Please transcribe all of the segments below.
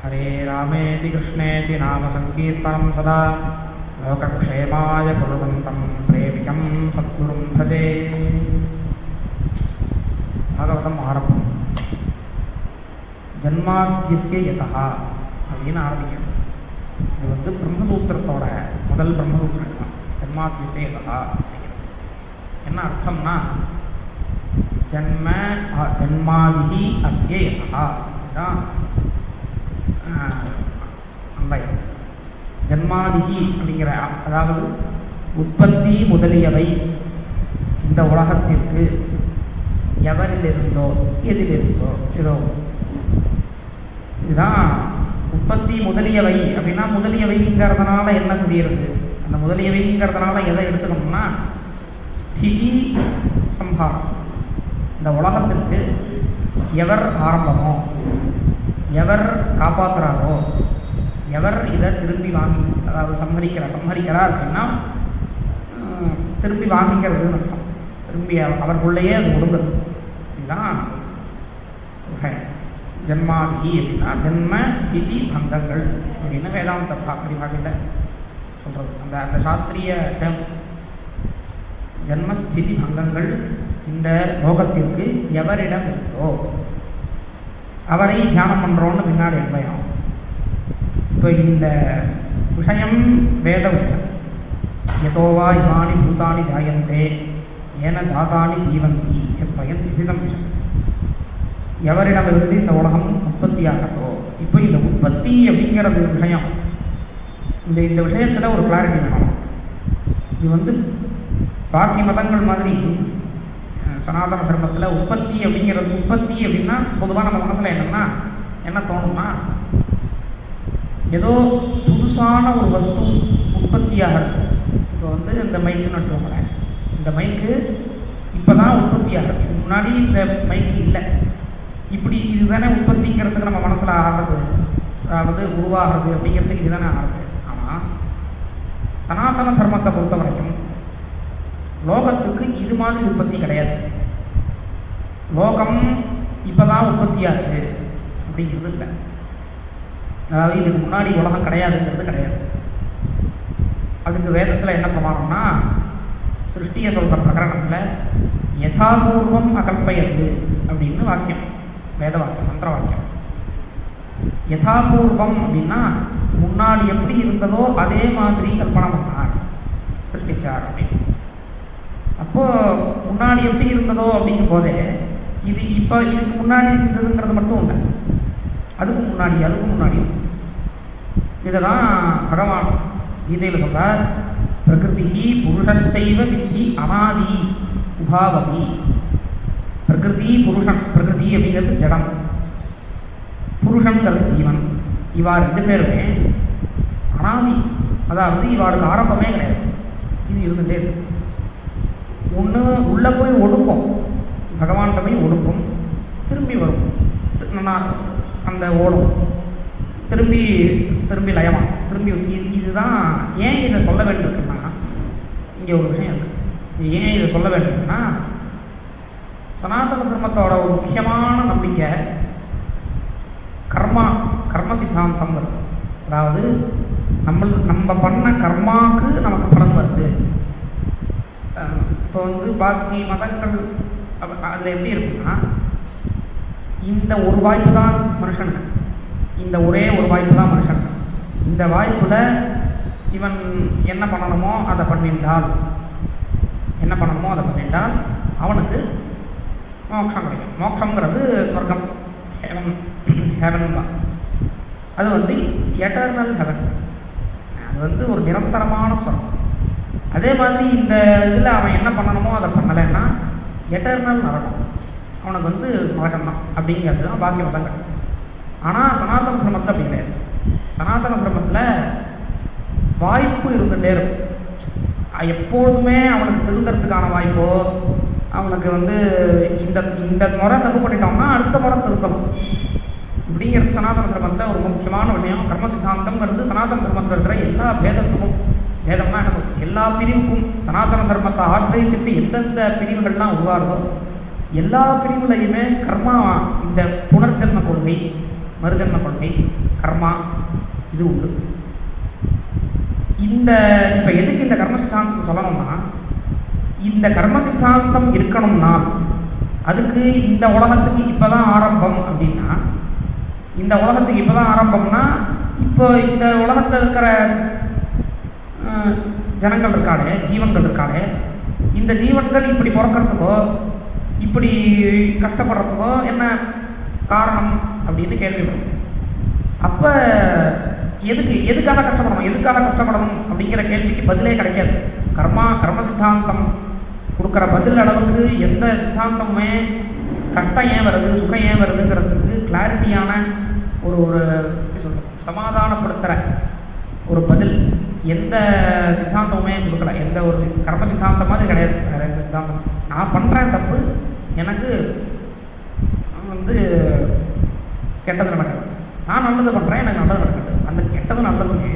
हरे रामेति कृष्णेति नाम संकीर्तनं सदा लोकक्षेमाय कुर्वन्तं प्रेमिकं सद्गुरुं भजे. भागवतम आरंभம். ஜன்மாத்தியஸ்ய யதः அப்படின்னு ஆரம்பிக்கிறது. இது வந்து பிரம்மசூத்திரத்தோட முதல் பிரம்மசூத்திரம் தான். ஜன்மாத்தியஸ்ய யதः அப்படிங்கிறது என்ன அர்த்தம்னா, ஜன்மாதிஹி அஸ்ய யதः தான் அன்பயம். ஜன்மாதிஹி அப்படிங்கிற அதாவது உற்பத்தி முதலியவை இந்த உலகத்திற்கு எவரிலிருந்தோ எதிலிருந்தோ ஏதோ இதுதான் உற்பத்தி முதலியவை. அப்படின்னா முதலியவைங்கிறதுனால என்ன தெரியுது? அந்த முதலியவைங்கிறதுனால எதை எடுத்துக்கணும்னா ஸ்திதி சம்ஹாரம். இந்த உலகத்திற்கு எவர் ஆரம்பமோ, எவர் காப்பாற்றுறாரோ, எவர் இதை திரும்பி அதாவது சம்ஹரிக்கிறார் அப்படின்னா திரும்பி வாங்கிக்கிறதுன்னு அர்த்தம். திரும்பி அவர்களுள்ளேயே அது ஒடுங்குறது. இதுதான் ஜன்மாதி அப்படின்னா ஜென்ம ஸ்திதி பந்தங்கள் அப்படின்னு வேதாந்த பரிபாகையில் சொல்கிறது. அந்த சாஸ்திரிய டேம் ஜன்மஸ்திதி பங்கங்கள் இந்த லோகத்திற்கு எவரிடம் இருக்கோ அவரை தியானம் பண்ணுறோன்னு பின்னாடி அன்பயம். இப்போ இந்த விஷயம் வேத விஷயம். யதோவா இமானி பூதானி ஜாயந்தே ஏன ஜாதானி ஜீவந்தி எப்பயன் விபிதம் விஷயம். எவரிடமிருந்து இந்த உலகம் உற்பத்தியாகிறதோ. இப்போ இந்த உற்பத்தி அப்படிங்கிறது விஷயம், இந்த விஷயத்தில் ஒரு கிளாரிட்டி வேணும். இது வந்து பாக்கி மதங்கள் மாதிரி சனாதன தர்மத்தில் உற்பத்தி அப்படின்னா பொதுவாக நம்ம மனசில் என்ன தோணும்னா, ஏதோ புதுசான ஒரு வஸ்து உற்பத்தியாகிறது. இப்போ வந்து இந்த மைக்குன்னு எடுத்துக்கோங்களேன். இந்த மைக்கு இப்போ தான் உற்பத்தியாகிறது. இதுக்கு முன்னாடி இந்த மைக்கு இல்லை. இப்படி இதுதானே உற்பத்திங்கிறதுக்கு நம்ம மனசில் ஆகிறது, அதாவது உருவாகிறது அப்படிங்கிறதுக்கு இதுதானே ஆகிறது. ஆனால் சனாதன தர்மத்தை பொறுத்த வரைக்கும் லோகத்துக்கு இது மாதிரி உற்பத்தி கிடையாது. லோகம் இப்போ தான் உற்பத்தியாச்சு அப்படிங்கிறது இல்லை. அதாவது இதுக்கு முன்னாடி உலகம் கிடையாதுங்கிறது கிடையாது. அதுக்கு வேதத்தில் என்ன பிரமாணம்னா, சிருஷ்டியை சொல்கிற பிரகரணத்தில் யதாபூர்வம் அகல்பயது அப்படின்னு வாக்கியம், வேத வாக்கியம், மந்திர வாக்கியம். யதாபூர்வம் அப்படின்னா முன்னாடி எப்படி இருந்ததோ அதே மாதிரி கல்பனை பண்ணார், சிருஷ்டிச்சார் அப்படின்னு. அப்போது முன்னாடி எப்படி இருந்ததோ அப்படிங்கும் போதே இது இப்போ இதுக்கு முன்னாடி இருந்ததுங்கிறது மட்டும் இல்லை, அதுக்கு முன்னாடி இதை தான் பகவான் கீதையில் சொல்கிறார். பிரகிருதி புருஷஸ்தைவ வித்தி அனாதி உபாவதி. பிரகிருதி புருஷன், பிரகிருதி அப்படிங்கிறது ஜடம், புருஷன்கிறது ஜீவன். இவா ரெண்டு பேருமே அனாதி, அதாவது இவாளுக்கு ஆரம்பமே கிடையாது. இது இருந்துகிட்டே இருக்கு. ஒன்று உள்ளே போய் ஒடுக்கும், பகவான்கிட்ட போய் ஒடுக்கும், திரும்பி வரும், அந்த ஓடும், திரும்பி லயமாக திரும்பி. இதுதான் ஏன் இதை சொல்ல வேண்டியிருக்குன்னா, இங்கே ஒரு விஷயம் இருக்குது. ஏன் இதை சொல்ல வேண்டியிருக்குன்னா, சனாதன தர்மத்தோட ஒரு முக்கியமான நம்பிக்கை கர்ம சித்தாந்தம் வருது. அதாவது நம்ம பண்ண கர்மாவுக்கு நமக்கு பலன் வருது. இப்போ வந்து பாக்கி மதங்கள் அதில் எப்படி இருக்குன்னா, இந்த ஒரு வாய்ப்பு தான் மனுஷனுக்கு, இந்த ஒரே ஒரு வாய்ப்பு தான் மனுஷனுக்கு. இந்த வாய்ப்பில் இவன் என்ன பண்ணணுமோ அதை பண்ணிட்டால் அவனுக்கு மோட்சம் கிடைக்கும். மோட்சங்கிறது சொர்க்கம், ஹெவன் தான். அது வந்து எட்டர்னல் ஹெவன், அது வந்து ஒரு நிரந்தரமான சொர்க்கம். அதே மாதிரி இந்த இதில் அவன் என்ன பண்ணணுமோ அதை பண்ணலைன்னா எட்டர்னல் நரகம், அவனுக்கு வந்து நரகம் தான் அப்படிங்கிறது தான் பாக்கிய மதங்கள். ஆனால் சனாதன தர்மத்தில் அப்படி கிடையாது. சனாதன தர்மத்தில் வாய்ப்பு இருந்துகிட்டே இருக்கும். எப்பொழுதுமே அவனுக்கு திருந்தறதுக்கான வாய்ப்போ, அவனுக்கு வந்து இந்த முறை தப்பு பண்ணிட்டோம்னா அடுத்த முறை திருத்தணும் இப்படிங்கிறது சனாதன தர்மத்தில் ஒரு முக்கியமான விஷயம். கர்ம சித்தாந்தம்ங்கிறது சனாதன தர்மத்தில் இருக்கிற எல்லா பேதத்துக்கும், வேதம்னா என்ன சொல்றது, எல்லா பிரிவுக்கும் சனாதன தர்மத்தை ஆசிரியச்சுட்டு எந்தெந்த பிரிவுகள்லாம் உருவாகுதோ எல்லா பிரிவுலையுமே கர்மா, இந்த புனர்ஜென்ம கொள்கை, மறுஜென்ம கொள்கை, கர்மா இது உண்டு. இந்த இப்போ எதுக்கு இந்த கர்ம சித்தாந்தத்தை சொல்லணும்னா, இந்த கர்ம சித்தாந்தம் இருக்கணும்னா அதுக்கு இந்த உலகத்துக்கு இப்போ தான் ஆரம்பம் அப்படின்னா, இந்த உலகத்துக்கு இப்போ தான் ஆரம்பம்னா, இப்போ இந்த உலகத்தில் இருக்கிற ஜனங்கள் இருக்காளே, ஜீவன்கள் இருக்காளே, இந்த ஜீவன்கள் இப்படி பிறக்கிறதுக்கோ இப்படி கஷ்டப்படுறதுக்கோ என்ன காரணம் அப்படின்னு கேள்வி வரும். அப்போ எதுக்காக கஷ்டப்படணும் அப்படிங்கிற கேள்விக்கு பதிலே கிடைக்காது. கர்ம சித்தாந்தம் கொடுக்குற பதில் அளவுக்கு எந்த சித்தாந்தமுமே கஷ்டம் ஏன் வருது, சுகம் ஏன் வருதுங்கிறதுக்கு கிளாரிட்டியான ஒரு எப்படி சொல்கிறது, சமாதானப்படுத்துகிற ஒரு பதில் எந்த சித்தாந்தமுமே கொடுக்கல. எந்த ஒரு கர்ம சித்தாந்தம் மாதிரி கிடையாது. வேறு எந்த சித்தாந்தம், நான் பண்ணுறேன் தப்பு, எனக்கு கெட்டது நடக்குது, நான் நல்லது பண்ணுறேன், எனக்கு நல்லது நடக்குது. அந்த கெட்டது நல்லதுமே,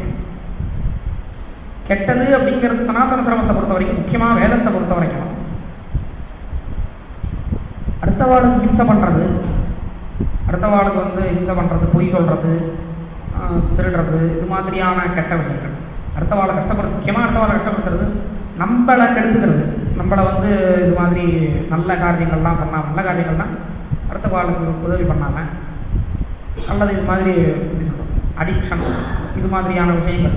கெட்டது அப்படிங்கிறது சனாதன தர்மத்தை பொறுத்த வரைக்கும், முக்கியமாக வேதத்தை பொறுத்த வரைக்கும், அடுத்தவாளுக்கு ஹிம்சை பண்ணுறது, அடுத்தவாளுக்கு ஹிம்சை பண்ணுறது, பொய் சொல்கிறது, திருடுறது, இது மாதிரியான கெட்ட விஷயங்கள், அடுத்தவாளை முக்கியமாக அடுத்தவாளை கஷ்டப்படுத்துறது, நம்மளை கெடுத்துக்கிறது, நம்மளை இது மாதிரி நல்ல காரியங்கள்லாம் பண்ணாமல், நல்ல காரியங்கள்லாம் அடுத்தவாளுக்கு உதவி பண்ணாமல், அல்லது இது மாதிரி எப்படி சொல்கிறது அடிக்ஷன், இது மாதிரியான விஷயங்கள்,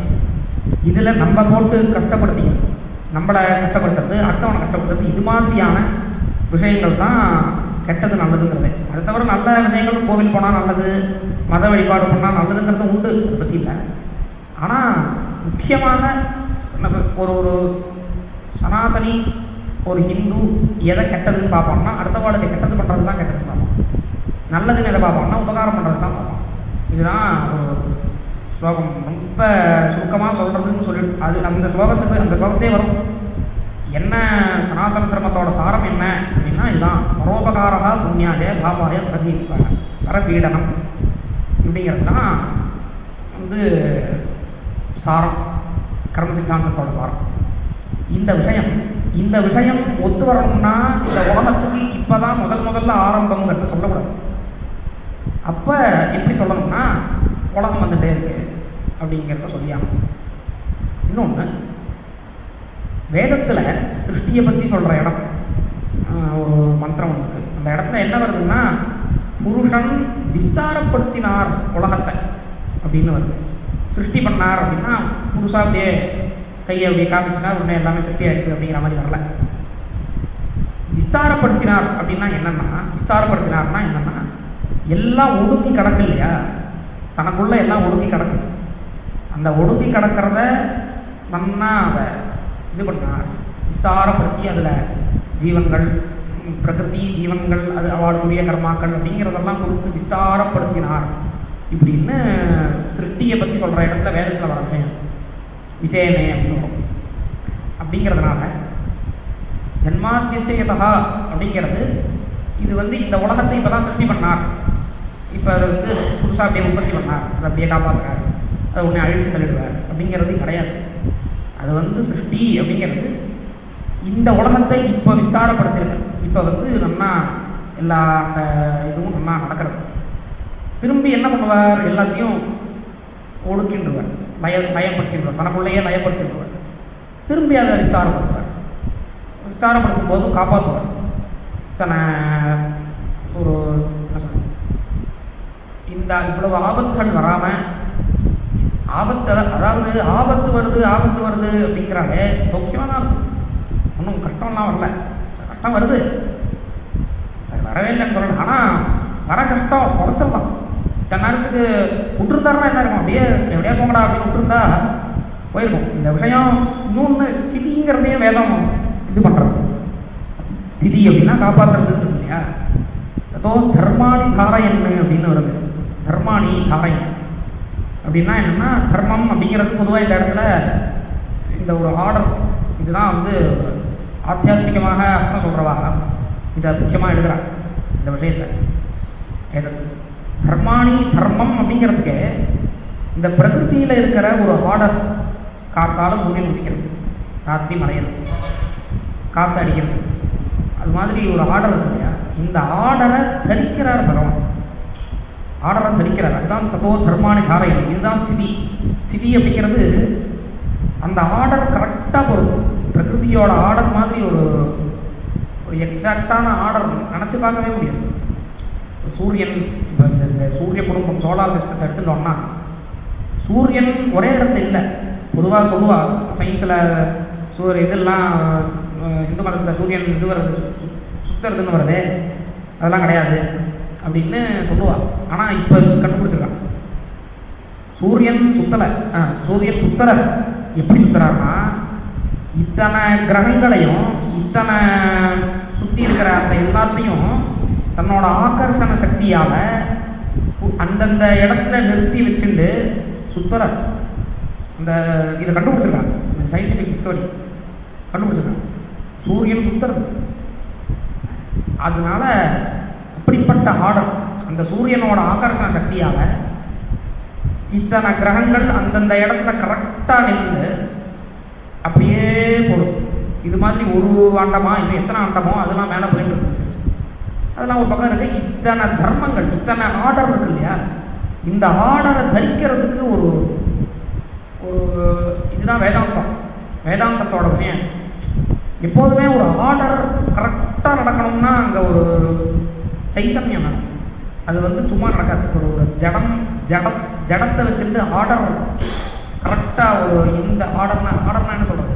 இதில் நம்ம போட்டு கஷ்டப்படுத்திக்கிறது, நம்மளை கஷ்டப்படுத்துறது, அடுத்தவனை கஷ்டப்படுத்துறது, இது மாதிரியான விஷயங்கள் தான் கெட்டது நல்லதுங்கிறது. அது தவிர நல்ல விஷயங்கள், கோவில் போனால் நல்லது, மத வழிபாடு பண்ணால் நல்லதுங்கிறது உண்டு, அதை பற்றி இல்லை. ஆனால் முக்கியமாக நம்ம ஒரு சனாதனி, ஒரு ஹிந்து எதை கெட்டதுன்னு பார்ப்போம்னா, அடுத்தவாளுக்கு கெட்டது பண்ணுறது தான் கெட்டதுன்னு பார்ப்போம். நல்லதுன்னு எதை பார்ப்போம்னா உபகாரம் பண்ணுறது தான் பார்ப்போம். இதுதான் ஒரு ஸ்லோகம். ரொம்ப சுருக்கமாக சொல்கிறதுன்னு சொல்லிட்டு அந்த ஸ்லோகத்திலே வரும் என்ன சனாதன தர்மத்தோட சாரம் என்ன அப்படின்னா, இதுதான் பரோபகாரா புண்ணியாய பாபாய பரபீடனம் இப்படிங்கிறது தான் சாரம், கர்ம சித்தாந்தத்தோட சாரம். இந்த விஷயம் ஒத்து வரணும்னா இந்த உலகத்துக்கு இப்போ தான் முதல்ல ஆரம்பங்கிறது சொல்லக்கூடாது. அப்போ எப்படி சொல்லணும்னா, உலகம் வந்துட்டே இருக்கு அப்படிங்கிறத சொல்லியாங்க. இன்னொன்று, வேதத்தில் சிருஷ்டியை பற்றி சொல்கிற இடம் ஒரு மந்திரம் ஒன்று இருக்குது. அந்த இடத்துல என்ன வருதுன்னா, புருஷன் விஸ்தாரப்படுத்தினார் உலகத்தை அப்படின்னு வருது. சிருஷ்டி பண்ணார் அப்படின்னா புதுசாக அப்படியே கையை அப்படியே காமிச்சுனா உடனே எல்லாமே சிருஷ்டி ஆகிடுது அப்படிங்கிற மாதிரி வரல. விஸ்தாரப்படுத்தினார் அப்படின்னா என்னென்னா, எல்லாம் ஒடுங்கி கிடக்கு இல்லையா, தனக்குள்ளே எல்லாம் ஒடுங்கி கிடக்கு. அந்த ஒடுங்கி கிடக்கிறத நன்னா அதை இது பண்ணார், விஸ்தாரப்படுத்தி அதில் ஜீவன்கள், பிரகிருதி, ஜீவன்கள், அது அவளுடைய கர்மாக்கள் அப்படிங்கிறதெல்லாம் கொடுத்து விஸ்தாரப்படுத்தினார் இப்படின்னு சிருஷ்டியை பற்றி சொல்கிற இடத்துல வேதத்தில் வர விஷயம் விதேனே அப்படின்னு வரும். அப்படிங்கிறதுனால ஜன்மாத்தியசேதா அப்படிங்கிறது இது இந்த உலகத்தை இப்போ தான் சிருஷ்டி பண்ணார், இப்போ அதை புதுசாக அப்படியே உற்பத்தி பண்ணார், அதை அப்படியே காப்பாற்றுறார், அதை உடனே அழிச்சு தள்ளிடுவார் அப்படிங்கிறது கிடையாது. அது சிருஷ்டி அப்படிங்கிறது இந்த உலகத்தை இப்போ விஸ்தாரப்படுத்திருக்கு. இப்போ நல்லா எல்லா அந்த இதுவும் நல்லா நடக்கிறது. திரும்பி என்ன பண்ணுவார், எல்லாத்தையும் ஒடுக்கின்றுவார், பயப்படுத்திடுவார், தனக்குள்ளேயே பயப்படுத்திடுவார். திரும்பி அதை விஸ்தாரப்படுத்தும் போது காப்பாற்றுவார். தன்னை ஒரு என்ன சொல்றது, இந்த இவ்வளவு ஆபத்துகள் வராமல், அதாவது ஆபத்து வருது அப்படிங்கிறாலே சௌக்கியமாக தான் இருக்கும், ஒன்றும் கஷ்டம்லாம் வரல. கஷ்டம் வருது, அது வரவே இல்லைன்னு சொல்லணும். ஆனால் வர கஷ்டம் குறைச்சிடலாம். இத்தனை நேரத்துக்கு விட்டுருந்தாருன்னா என்ன இருக்கும், அப்படியே எப்படியா போங்கடா அப்படின்னு விட்டுருந்தா போயிருக்கும். இந்த விஷயம் இன்னொன்று ஸ்திதிங்கிறதையும் வேதம் இது பண்ணுறது. ஸ்திதி அப்படின்னா காப்பாற்றுறது இல்லையா. அதோ தர்மாணி தாரையன் அப்படின்னு வருது. தர்மாணி தாரையன் அப்படின்னா என்னென்னா, தர்மம் அப்படிங்கிறது பொதுவாக இந்த இடத்துல இந்த ஒரு ஆர்டர், இதுதான் ஆத்தியாத்மிகமாக அர்த்தம் சொல்கிறவா இதை முக்கியமாக எடுக்கிறாங்க இந்த விஷயத்தை. எதற்கு தர்மாணி, தர்மம் அப்படிங்கிறதுக்கு இந்த பிரகிருத்தியில் இருக்கிற ஒரு ஆர்டர், காத்தால சூரியன் உதிக்கிறது, ராத்திரி மலையிறது, காற்று அடிக்கிறது, அது மாதிரி ஒரு ஆர்டர் இருக்கு இல்லையா. இந்த ஆர்டரை தரிக்கிறார் பகவான். ஆர்டரை தரிக்கிறார். அதுதான் ததோ தர்மானி தாரயன். இதுதான் ஸ்திதி. ஸ்திதி அப்படிங்கிறது அந்த ஆர்டர் கரெக்டாக போகிறது. பிரகிருதியோட ஆர்டர் மாதிரி ஒரு எக்ஸாக்டான ஆர்டர் நினச்சி பார்க்கவே முடியாது. சூரியன், இப்போ இந்த சூரிய குடும்பம் சோலார் சிஸ்டத்தை எடுத்துட்டோம்னா சூரியன் ஒரே இடத்துல இல்லை. பொதுவாக சொல்லுவாள் சயின்ஸில் இதெல்லாம் இந்து மதத்தில் சூரியன் இது வருது, சுற்றுறதுன்னு வருது, அதெல்லாம் கிடையாது அப்படின்னு சொல்லுவாள். ஆனால் இப்போ கண்டுபிடிச்சிருக்கான் சூரியன் சுத்தலை. சூரியன் சுத்தலை. எப்படி சுற்றுறாருன்னா இத்தனை கிரகங்களையும் இத்தனை சுற்றி இருக்கிற அந்த எல்லாத்தையும் தன்னோட ஆகர்ஷண சக்தியால் அந்தந்த இடத்துல நிறுத்தி வச்சுட்டு சுத்தர அந்த இதை கண்டுபிடிச்சிருக்காங்க. இந்த சயின்டிஃபிக் டிஸ்கவரி கண்டுபிடிச்சிருக்காங்க. சூரியன் சுத்துறது. அதனால அப்படிப்பட்ட ஆர்டர் அந்த சூரியனோட ஆகர்ஷண சக்தியால் இத்தனை கிரகங்கள் அந்தந்த இடத்துல கரெக்டாக நின்று அப்படியே போடும். இது மாதிரி ஒரு ஆண்டமா இன்னும் எத்தனை ஆண்டமோ அதெல்லாம் மேலே போயிட்டு இருக்கு. அதெல்லாம் ஒரு பக்கம் இருக்குது. இத்தனை தர்மங்கள் இத்தனை ஆர்டர் இருக்கு இல்லையா, இந்த ஆர்டரை தரிக்கிறதுக்கு ஒரு ஒரு இதுதான் வேதாந்தம். வேதாந்தத்தோட விஷயம் எப்போதுமே ஒரு ஆர்டர் கரெக்டாக நடக்கணும்னா அங்கே ஒரு சைத்தன்யம் நடக்கும். அது சும்மா நடக்காது. ஒரு ஜடத்தை வச்சுட்டு ஆர்டர் கரெக்டாக இந்த ஆர்டர்னா என்ன சொல்கிறது,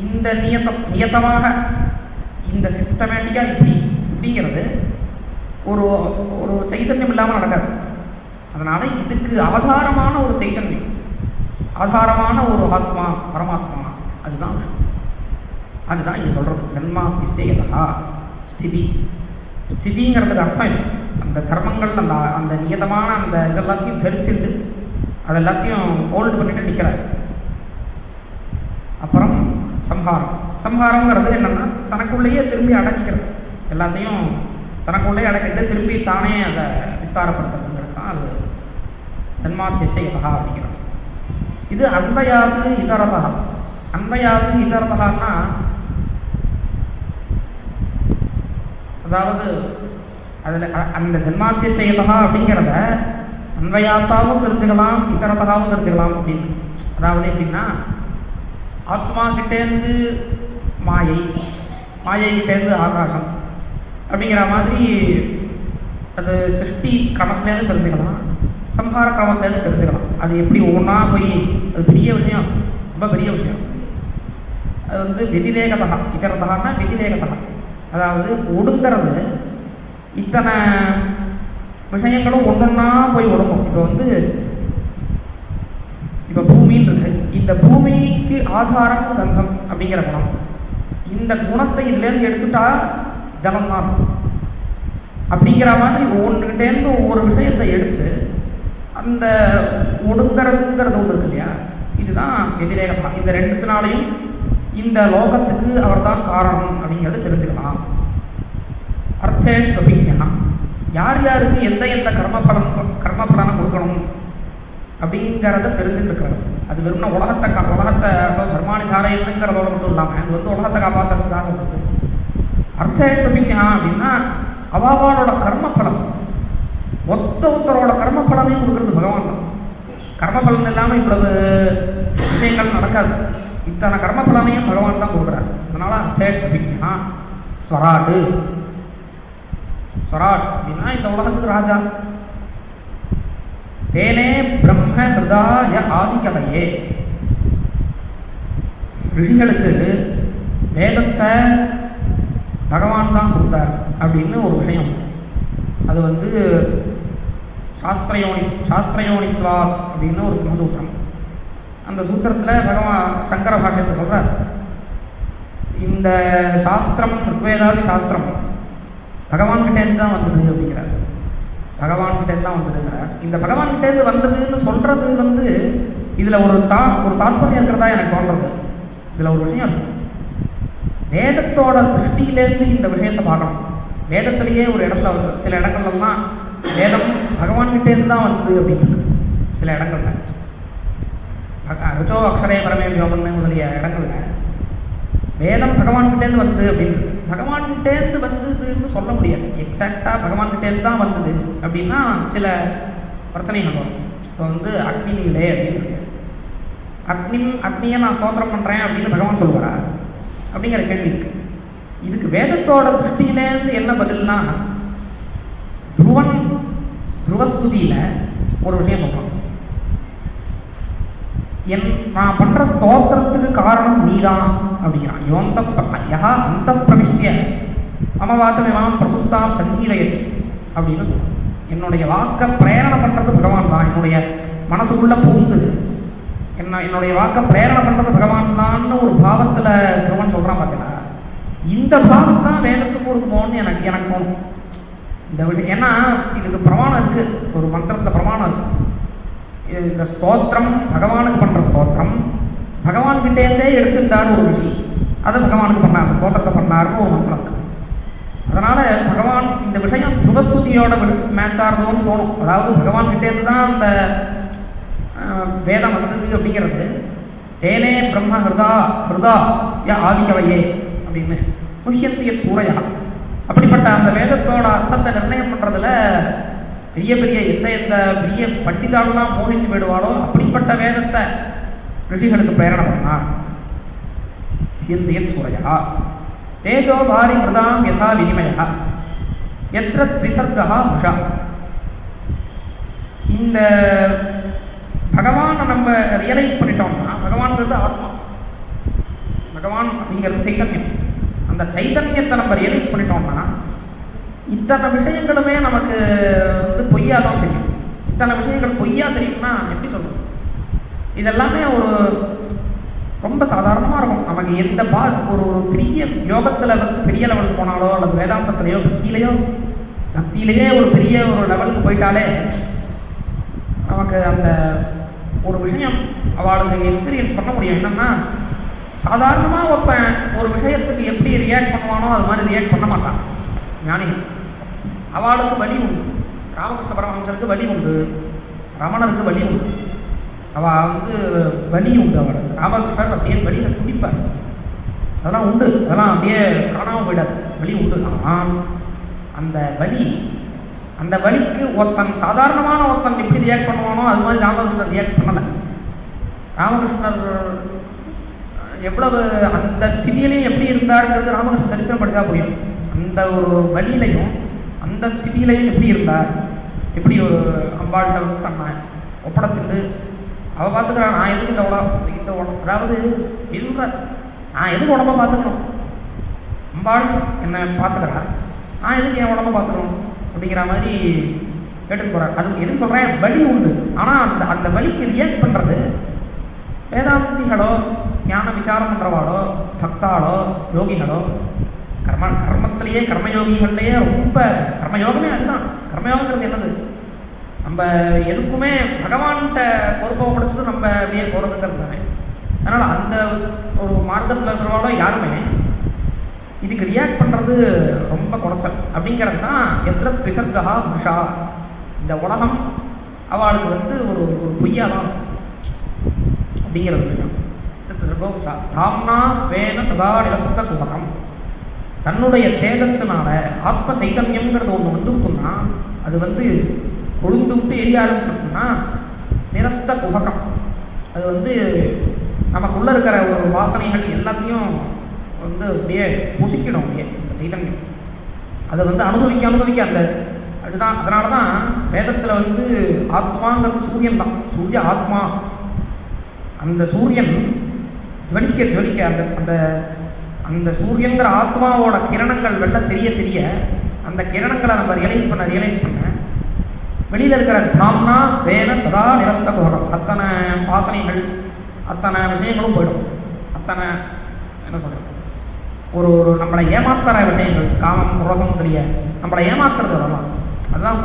இந்த நியத்தமாக இந்த சிஸ்டமேட்டிக்காக இப்படிங்கிறது ஒரு ஒரு சைத்தன்யம் இல்லாமல் நடக்காது. அதனால் இதுக்கு ஆதாரமான ஒரு சைத்தன்யம், ஆதாரமான ஒரு ஆத்மா பரமாத்மா, அதுதான் விஷயம். அதுதான் இங்கே சொல்கிறது ஜன்மாதிசேயதா ஸ்திதி. ஸ்திதிங்கிறதுக்கு அர்த்தம் இல்லை. அந்த கர்மங்கள் அந்த நியதமான அந்த இதெல்லாத்தையும் தெரிச்சுட்டு அது எல்லாத்தையும் ஹோல்டு பண்ணிட்டு நிற்கிறார். அப்புறம் சம்ஹாரங்கிறது என்னென்னா தனக்குள்ளேயே திரும்பி அடக்கிக்கிறது. எல்லாத்தையும் தனக்குள்ளேயே அடக்கிட்டு திரும்பி தானே அதை விஸ்தாரப்படுத்துறதுங்கிறது தான் அது ஜன்மாதிசேயதா அப்படிங்கிறது. இது அன்வயாது இதரதா. அன்வயாது இதரதான்னா அதாவது அதில் அந்த ஜன்மாதிசேயதா அப்படிங்கிறத அன்வயாத்தாவும் தெரிஞ்சுக்கலாம், இதரதாவும் தெரிஞ்சுக்கலாம் அப்படின்னு. அதாவது எப்படின்னா ஆத்மா கிட்டேருந்து மாயைக்கிட்டேருந்து ஆகாசம் அப்படிங்கிற மாதிரி அது சிருஷ்டி கிரமத்துலேருந்து தெரிஞ்சுக்கலாம், சம்ஹார கிரமத்துலேருந்து தெரிஞ்சுக்கலாம். அது எப்படி ஒவ்வொன்றா போய் அது பெரிய விஷயம், ரொம்ப பெரிய விஷயம். அது விதிரேகதா. இதரதான்னா விதிரேகதா. அதாவது ஒடுங்கிறது இத்தனை விஷயங்களும் ஒன்றொன்னா போய் ஒடுங்கும். இப்போ பூமின்னு இருக்கு. இந்த பூமிக்கு ஆதாரம் கந்தம் அப்படிங்கிற குணம். இந்த குணத்தை இதுலேருந்து எடுத்துட்டா ஜலம்தான் இருக்கும். அப்படிங்கிற மாதிரி ஒவ்வொன்றுகிட்டேருந்து ஒவ்வொரு விஷயத்தை எடுத்து அந்த ஒடுங்கிறதுங்கிறது ஒன்று இருக்கு இல்லையா, இதுதான் எதிரேகதா. இந்த ரெண்டுத்தினாலையும் இந்த லோகத்துக்கு அவர் தான் காரணம் அப்படிங்கிறது தெரிஞ்சுக்கலாம். அர்த்தேஸ்வபிஞா, யார் யாருக்கு எந்த கர்மபலனை கொடுக்கணும் அப்படிங்கிறத தெரிஞ்சுட்டு இருக்கிறது. அது வெறும்னா உலகத்தை தர்மானி தாரைங்கிறதோட மட்டும் இல்லாமல் அது உலகத்தை காப்பாற்றுறதுக்காக இருக்குது. அர்த்தேஸ்வபிஞா அப்படின்னா அவாவாளோட கர்மபலம் ஒருத்தரோட கர்மபலனையும் கொடுக்குறது பகவான் தான். கர்மபலன் இல்லாமல் இவ்வளவு விஷயங்கள் நடக்காது. இத்தனை கர்மபலனையும் பகவான் தான் கொடுக்குறாரு. அதனால அர்த்தேஸ்வபிஞா ஸ்வராட். ஸ்வராட் அப்படின்னா இந்த உலகத்துக்கு ராஜா. தேனே பிரம்ம ஹிருதாய ஆதிகவையே. ரிஷிகளுக்கு வேதத்தை பகவான் தான் கொடுத்தார் அப்படின்னு ஒரு விஷயம். அது சாஸ்திரயோனித்வா அப்படின்னு ஒரு சூத்திரம். அந்த சூத்திரத்தில் பகவான் சங்கர பாஷ்யத்தை சொல்கிறார், இந்த சாஸ்திரம் ருக்வேதாதி சாஸ்திரம் பகவான்கிட்டேருந்து தான் வந்தது அப்படிங்கிறார். பகவான்கிட்டேருந்து தான் வந்ததுங்கிறார். இந்த பகவான்கிட்டேருந்து வந்ததுன்னு சொல்கிறது இதில் ஒரு தாற்பயம் இருக்கிறதா எனக்கு தோன்றது. இதில் ஒரு விஷயம் இருக்குது. வேதத்தோட திருஷ்டியிலேருந்து இந்த விஷயத்தை பார்க்கணும். வேதத்திலேயே ஒரு இடத்துல சில இடங்கள்லாம் வேதம் பகவான்கிட்டேருந்து தான் வந்தது அப்படின்னு சில இடங்கள்ல ருச்சோ அக்ஷரே பரமே வியோமன்னு முதலிய இடங்கள்ல வேதம் பகவான்கிட்டேருந்து வந்தது அப்படின்னு பகவான்கிட்டேருந்து வந்ததுன்னு சொல்ல முடியாது. எக்ஸாக்டாக பகவான்கிட்டேருந்து தான் வந்தது அப்படின்னா சில பிரச்சனைகள் வரும். இப்போ வந்து அக்னியிலே அப்படின்னு அக்னியை நான் ஸ்தோத்திரம் பண்ணுறேன் அப்படின்னு பகவான் சொல்லுவாரா அப்படிங்கிற கேள்வி இருக்கு. இதுக்கு வேதத்தோட திருஷ்டியிலேருந்து என்ன பதில்னா, துருவஸ்துதியில் ஒரு விஷயம் சொல்கிறான், நான் பண்ற ஸ்தோத்திரத்துக்கு காரணம் நீதான் அப்படிங்கிறான். யா அந்த பிரவிஷ்ய மமவாச்சமாம் பிரசுத்தாம் சஞ்சீவயதி அப்படின்னு சொல்றான். என்னுடைய வாக்கை பிரேரணை பண்றது பகவான் தான், என்னுடைய மனசுக்குள்ள பூந்து என்னுடைய வாக்கை பிரேரணை பண்றது பகவான் தான் ஒரு பாவத்துல துருவன் சொல்றான். பார்த்தீங்களா, இந்த பாவம் தான் வேதத்துக்கு இருக்குமோன்னு எனக்கு தோணும் இந்த விஷயம். ஏன்னா இதுக்கு பிரமாணம் இருக்கு, ஒரு மந்திரத்துல பிரமாணம் இருக்கு. இந்த ஸ்தோத்திரம் பகவானுக்கு பண்ற ஸ்தோத்திரம் பகவான்கிட்டேருந்தே எடுத்துட்டார் ஒரு விஷயம், அதை பகவானுக்கு பண்ணார், அந்த ஸ்தோத்திரத்தை பண்ணாருன்னு ஒரு மந்திரம் இருக்கு. அதனால பகவான் இந்த விஷயம் துருவஸ்துதியோட மேட்ச் ஆகிறதுன்னு தோணும். அதாவது பகவான்கிட்டேருந்து தான் அந்த வேதம் வந்தது அப்படிங்கிறது. தேனே பிரம்ம ஹிருதா ஆதிகவையே அப்படின்னு முஹ்யந்திய சூரையா, அப்படிப்பட்ட அந்த வேதத்தோட அர்த்தத்தை நிர்ணயம் பண்றதுல பெரிய பெரிய எந்த பெரிய பண்டிதாலாம் மோகிச்சு போயிடுவாளோ அப்படிப்பட்ட வேதத்தை ரிஷிகளுக்கு பிரேரணை பண்ணார். சூரையா தேஜோ பாரி மிருதாம் யதா வினிமயா எத்திர த்ரிசர்கா முஷா. இந்த பகவானை நம்ம ரியலைஸ் பண்ணிட்டோம்னா, பகவான்கிறது ஆத்மா, பகவான் அப்படிங்கிறது சைத்தன்யம். அந்த சைத்தன்யத்தை நம்ம ரியலைஸ் பண்ணிட்டோம்னா இத்தனை விஷயங்களுமே நமக்கு வந்து பொய்யா தான் தெரியும். இத்தனை விஷயங்கள் பொய்யா தெரியும்னா எப்படி சொல்றது, இதெல்லாமே ஒரு ரொம்ப சாதாரணமாக இருக்கும் நமக்கு. எந்த ஒரு பெரிய யோகத்தில் வந்து பெரிய லெவலுக்கு போனாலோ அல்லது வேதாந்தத்திலேயோ பக்தியிலேயே ஒரு பெரிய ஒரு லெவலுக்கு போயிட்டாலே நமக்கு அந்த ஒரு விஷயம் அவளுக்கு எக்ஸ்பீரியன்ஸ் பண்ண முடியும். என்னன்னா, சாதாரணமாக ஒருத்தன் ஒரு விஷயத்துக்கு எப்படி ரியாக்ட் பண்ணுவானோ அது மாதிரி ரியாக்ட் பண்ண மாட்டான் ஞானி. அவளுக்கு வழி உண்டு. ராமகிருஷ்ண பரமஹம்சருக்கு வழி உண்டு, ரமணருக்கு வழி உண்டு. அவள் வந்து வலி உண்டு அவளுக்கு. ராமகிருஷ்ணர் அப்படியே வலியில் துடிப்பார், அதெல்லாம் உண்டு, அதெல்லாம் அப்படியே காணாமல் போயிடாது, வலி உண்டு. ஆனால் அந்த வலிக்கு ஒருத்தன் சாதாரணமான ஒருத்தன் எப்படி ரியாக்ட் பண்ணுவானோ அது மாதிரி ராமகிருஷ்ணர் ரியாக்ட் பண்ணலை. ராமகிருஷ்ணர் எவ்வளவு அந்த ஸ்திதியிலையும் எப்படி இருந்தாருங்கிறது ராமகிருஷ்ணன் சரித்திரம் படித்தா புரியும். அந்த ஒரு வலியிலையும் அந்த ஸ்திதியிலையும் எப்படி இருந்தார், எப்படி ஒரு அம்பாள்கிட்ட வந்து தன்னை ஒப்படைச்சிட்டு அவள் பார்த்துக்கிறான். நான் எதுக்கு இந்த உடம்பு, அதாவது எதுன்ற நான் எதுக்கு உடம்பை பார்த்துக்கணும், அம்பாள் என்னை பார்த்துக்கிறா, நான் எதுக்கு என் உடம்பை பார்த்துக்கணும் அப்படிங்கிற மாதிரி கேட்டுட்டு போகிறார். அது எதுக்கு சொல்கிறேன், வலி உண்டு. ஆனால் அந்த வலிக்கு ரியாக்ட் பண்ணுறது வேதாந்திகளோ ஞான விசாரம் பண்ணுறவாளோ பக்தாளோ யோகிகளோ கர்மத்திலேயே கர்மயோகிகள்லேயே ரொம்ப கர்மயோகமே அதுதான். கர்மயோகங்கிறது என்னது, நம்ம எதுக்குமே பகவான்கிட்ட பொறுப்பை படிச்சுட்டு நம்ம அப்படியே போகிறதுங்கிறது தானே. அதனால் அந்த ஒரு மார்க்கத்தில் இருக்கிறவாளோ யாருமே இதுக்கு ரியாக்ட் பண்ணுறது ரொம்ப குறைச்சல். அப்படிங்கிறது தான் எத்திர திசர்கா முஷா. இந்த உலகம் அவளுக்கு வந்து ஒரு பொய்யா தான் அப்படிங்கிற விஷயம். தாம்னா ஸ்வேன சதா நிலசத்த குமரம். தன்னுடைய தேஜஸ்னால ஆத்ம சைத்தன்யம்ங்கிறது ஒன்று வந்துருக்குன்னா அது வந்து கொழுந்து விட்டு எரிய ஆரம்பிச்சிருக்குன்னா நிரஸ்த குஹகம். அது வந்து நமக்குள்ளே இருக்கிற ஒரு வாசனைகள் எல்லாத்தையும் வந்து அப்படியே புசிக்கணும். அப்படியே அந்த சைத்தன்யம் அதை வந்து அனுபவிக்க அந்த அதுதான். அதனால தான் வேதத்தில் வந்து ஆத்மாங்கிறது சூரியன் தான். சூரிய ஆத்மா. அந்த சூரியன் ஜுவலிக்க அந்த அந்த சூரியங்கிற ஆத்மாவோட கிரணங்கள் வெள்ள தெரிய அந்த கிரணங்களை நம்ம ரியலைஸ் பண்ண வெளியில் இருக்கிற தாம்னா ஸ்வேன சதா நிரஸ்த குஹகம். அத்தனை வாசனைகள் அத்தனை விஷயங்களும் போயிடும். அத்தனை என்ன சொல்கிறது, ஒரு நம்மளை ஏமாத்துற விஷயங்கள், காமம் குரோதம் தெரிய நம்மளை ஏமாத்துறது, அதெல்லாம் அதுதான்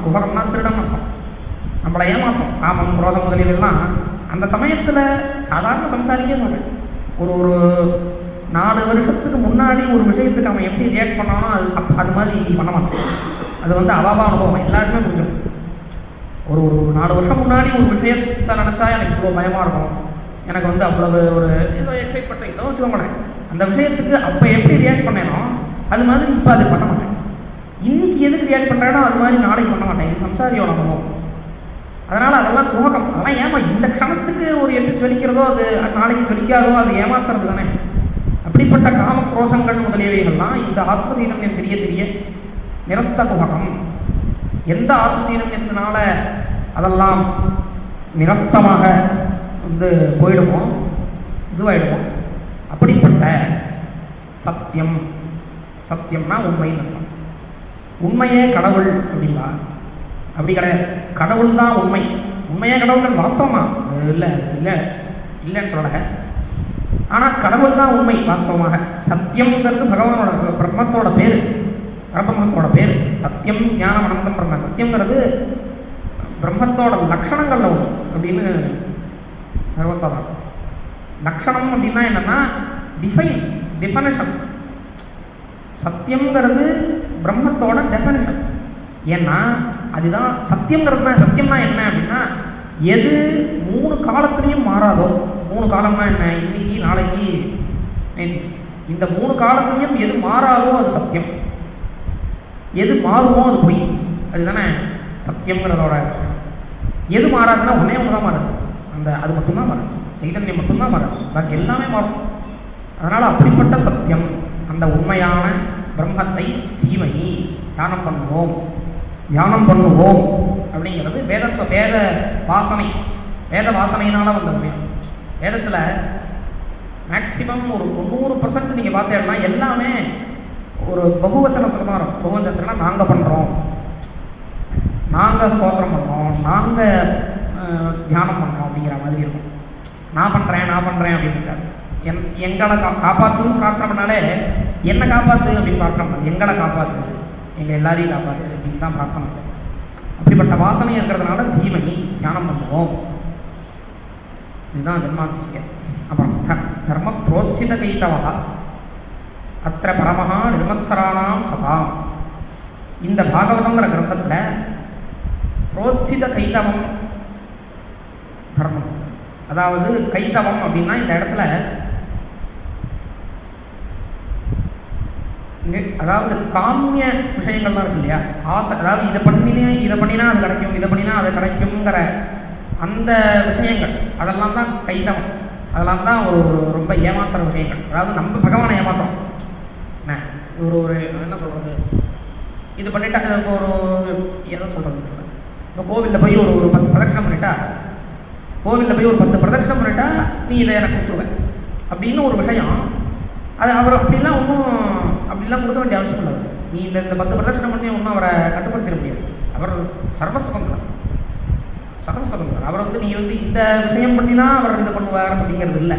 குஹகம்னா திருடம் அர்த்தம். நம்மளை ஏமாற்றும் காமம் குரோதம் முதலியெல்லாம். அந்த சமயத்தில் சாதாரண சம்சாரிக்கே சொல்கிறேன், ஒரு 4 வருஷத்துக்கு முன்னாடி ஒரு விஷயத்துக்கு அவன் எப்படி ரியாக்ட் பண்ணானோ அது மாதிரி நீ பண்ண மாட்டான். அது வந்து அவாபா அனுபவம் எல்லாருக்குமே புரிஞ்சும். ஒரு 4 வருஷம் முன்னாடி ஒரு விஷயத்தை நினச்சா எனக்கு இவ்வளோ பயமாக இருக்கும், எனக்கு வந்து அவ்வளவு ஒரு ஏதோ எக்ஸைட் பண்ணுறேன், ஏதோ வச்சுக்கோங்களேன். அந்த விஷயத்துக்கு அப்போ எப்படி ரியாக்ட் பண்ணேனோ அது மாதிரி இப்போ அது பண்ண மாட்டேன். இன்னைக்கு எதுக்கு ரியாக்ட் பண்ணுறேனோ அது மாதிரி நாளைக்கு பண்ண மாட்டேன். இது சம்சாரியோட அனுபவம். அதனால் அதெல்லாம் குரோகம். அதெல்லாம் ஏமா இந்த க்ஷணத்துக்கு ஒரு எது ஜொலிக்கிறதோ அது நாளைக்கு ஜொலிக்காதோ அது ஏமாத்துறது தானே. அப்படிப்பட்ட காம குரோதங்கள் முதலியவைகள்லாம் இந்த ஆத்மசீதன்யம் தெரிய தெரிய நிரஸ்த குஹகம். எந்த ஆத்மசீதன்யத்தினால அதெல்லாம் நிரஸ்தமாக வந்து போயிடுமோ, இதுவாயிடுமோ, அப்படிப்பட்ட சத்தியம். சத்தியம்னா உண்மைன்னு அர்த்தம். உண்மையே கடவுள் அப்படிங்களா? அப்படி கிடையாது. கடவுள் தான் உண்மை. உண்மையே கடவுள் வாஸ்தவமா இல்லை இல்லை இல்லைன்னு சொல்லலை. ஆனால் கடவுள் தான் உண்மை வாஸ்தவமாக. சத்தியம்ங்கிறது பகவானோட பிரம்மத்தோட பேர், பரபிரம்மத்தோட பேர். சத்தியம் ஞானம் அனந்தம் பிரம்ம. சத்தியங்கிறது பிரம்மத்தோட லட்சணங்கள்ல ஒன்று அப்படின்னு பகவத்தோட லட்சணம். அப்படின்னா என்னன்னா டிஃபனிஷன். சத்தியம்ங்கிறது பிரம்மத்தோட டெஃபனிஷன். ஏன்னா அதுதான் சத்தியம்ங்கிறது தான். சத்தியம்னா என்ன அப்படின்னா எது 3 காலத்துலேயும் மாறாதோ. 3 காலம்னா என்ன? இன்னைக்கு, நாளைக்கு, நேற்று. இந்த 3 காலத்துலேயும் எது மாறாதோ அது சத்தியம். எது மாறுமோ அது பொய். அதுதானே சத்தியம்ங்கிறதோட. எது மாறாதுன்னா ஒன்றே ஒன்று தான் மாறுது. அது மட்டும்தான் மாறுது. சைதன்யம் மட்டும்தான் மாறுது. பாக்கி எல்லாமே மாறும். அதனால் அப்படிப்பட்ட சத்தியம், அந்த உண்மையான பிரம்மத்தை தீமையை தியானம் பண்ணுவோம். தியானம் பண்ணுவோம் அப்படிங்கிறது வேத வாசனையினால் வந்த விஷயம். வேதத்தில் மேக்சிமம் ஒரு 90% நீங்கள் பார்த்தீங்கன்னா எல்லாமே ஒரு பகுவச்சனத்தில் தான் இருக்கும். பகுவச்சனத்தில் நாங்கள் பண்ணுறோம், நாங்கள் ஸ்தோத்திரம் பண்ணுறோம், நாங்கள் தியானம் பண்ணுறோம் அப்படிங்கிற மாதிரி இருக்கும். நான் பண்ணுறேன் அப்படின்னு எங்களை காப்பாற்றுன்னு பிரார்த்தனை பண்ணாலே என்னை காப்பாற்று அப்படின்னு பிரார்த்தனை பண்ண, எங்களை காப்பாற்று, எங்கள் எல்லாரையும் காப்பாற்று அப்படின்னு தான் பிரார்த்தனை பண்ணுவோம். அப்படிப்பட்ட வாசனை இருக்கிறதுனால தீமை தியானம் பண்ணுவோம். இதுதான் ஜென்மாதிசியம். அப்புறம் தர்ம புரோச்சித கைத்தவா அத்த பரமஹா நிர்மத்சராணாம் சதாம். இந்த பாகவதங்கிற கிரந்தத்தில் புரோச்சித கைத்தவம் தர்மம், அதாவது கைத்தவம் அப்படின்னா இந்த இடத்துல அதாவது காமிய விஷயங்கள்லாம் இருக்கு இல்லையா, ஆசை. அதாவது இதை பண்ணினா அது கிடைக்கும், இதை பண்ணினா அது கிடைக்குங்கிற அந்த விஷயங்கள், அதெல்லாம் தான் கைத்தவம். அதெல்லாம் தான் ஒரு ரொம்ப ஏமாத்துற விஷயங்கள். அதாவது நம்ம பகவானை ஏமாத்துறோம். என்ன ஒரு என்ன சொல்கிறது, இது பண்ணிட்டா ஒரு எதை சொல்கிறது, இப்போ கோவிலில் போய் ஒரு 10 பிரதட்சணம் பண்ணிட்டா, கோவிலில் போய் ஒரு 10 பிரதட்சணம் பண்ணிட்டா நீ இதை எனக்கு கொடுத்துருவேன் அப்படின்னு ஒரு விஷயம். அது அவர் அப்படிலாம் கொடுக்க வேண்டிய அவசியம் இல்லை. நீ இந்த 10 பிரதட்சணம் பண்ணி ஒன்றும் அவரை கட்டுப்படுத்திட முடியாது. அவர் சர்வசுதந்திரம். அவர் நீ இந்த விஷயம் பண்ணினா அவர் இதை பண்ணுவார் அப்படிங்கிறது இல்லை.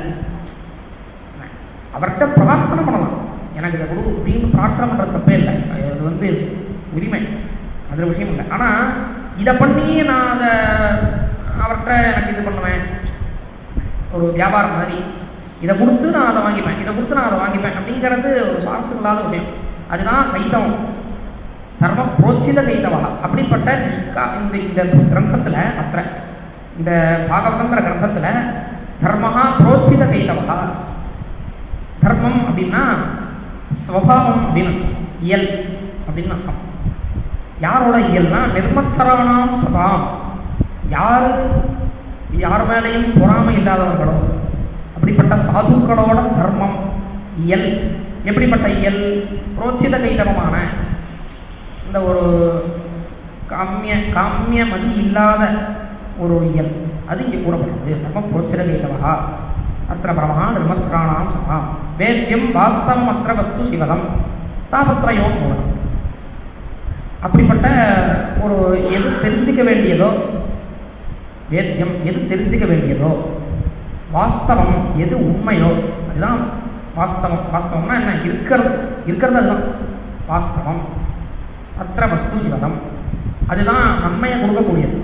அவர்கிட்ட பிரார்த்தனை பண்ணலாம், எனக்கு இதை கொடு அப்படின்னு பிரார்த்தனை பண்ணுறது தப்பே இல்லை. அது உரிமை, அதில் விஷயம் இல்லை. ஆனால் இதை பண்ணி நான் அதை அவர்கிட்ட எனக்கு இது பண்ணுவேன், ஒரு வியாபாரம் மாதிரி, இதை கொடுத்து நான் அதை வாங்கிப்பேன், அப்படிங்கிறது ஒரு சாரசம் இல்லாத விஷயம். அதுதான் கைத்தவம், தர்ம புரோச்சித கைத்தவா. அப்படிப்பட்ட இந்த கிரந்தத்தில் இந்த பாகவதங்கிற கிரந்தத்தில் தர்மஹா புரோச்சித கைத்தவா. தர்மம் அப்படின்னா ஸ்வபாவம் அப்படின்னு அர்த்தம், இயல் அப்படின்னு அர்த்தம். யாரோட இயல்னா நிர்மத்சராணாம் சதாம். யார் மேலேயும் பொறாமை இல்லாதவர்களோ அப்படிப்பட்ட சாதுக்களோட தர்மம் இயல். எப்படிப்பட்ட இயல்? புரோச்சித கைத்தவமான இந்த ஒரு காமியமதி இல்லாத ஒரு இயல், அது இங்கே கூறப்படுறது. தர்ம புரோச்சித கைத்தவா அத்த பிரமஹா நிர்மத்சராணாம் சதாம். வேத்யம் வாஸ்தவம் அத்திர வஸ்து சிவதம் தாபத்ரயோ மூலம். அப்படிப்பட்ட ஒரு எது தெரிஞ்சிக்க வேண்டியதோ, வேத்தியம் எது தெரிஞ்சிக்க வேண்டியதோ, வாஸ்தவம் எது உண்மையோ அதுதான் வாஸ்தவம். வாஸ்தவம்னா என்ன? இருக்கிறது அதுதான் வாஸ்தவம். அத்திர வஸ்து சிவதம், அதுதான் நன்மையை கொடுக்கக்கூடியது.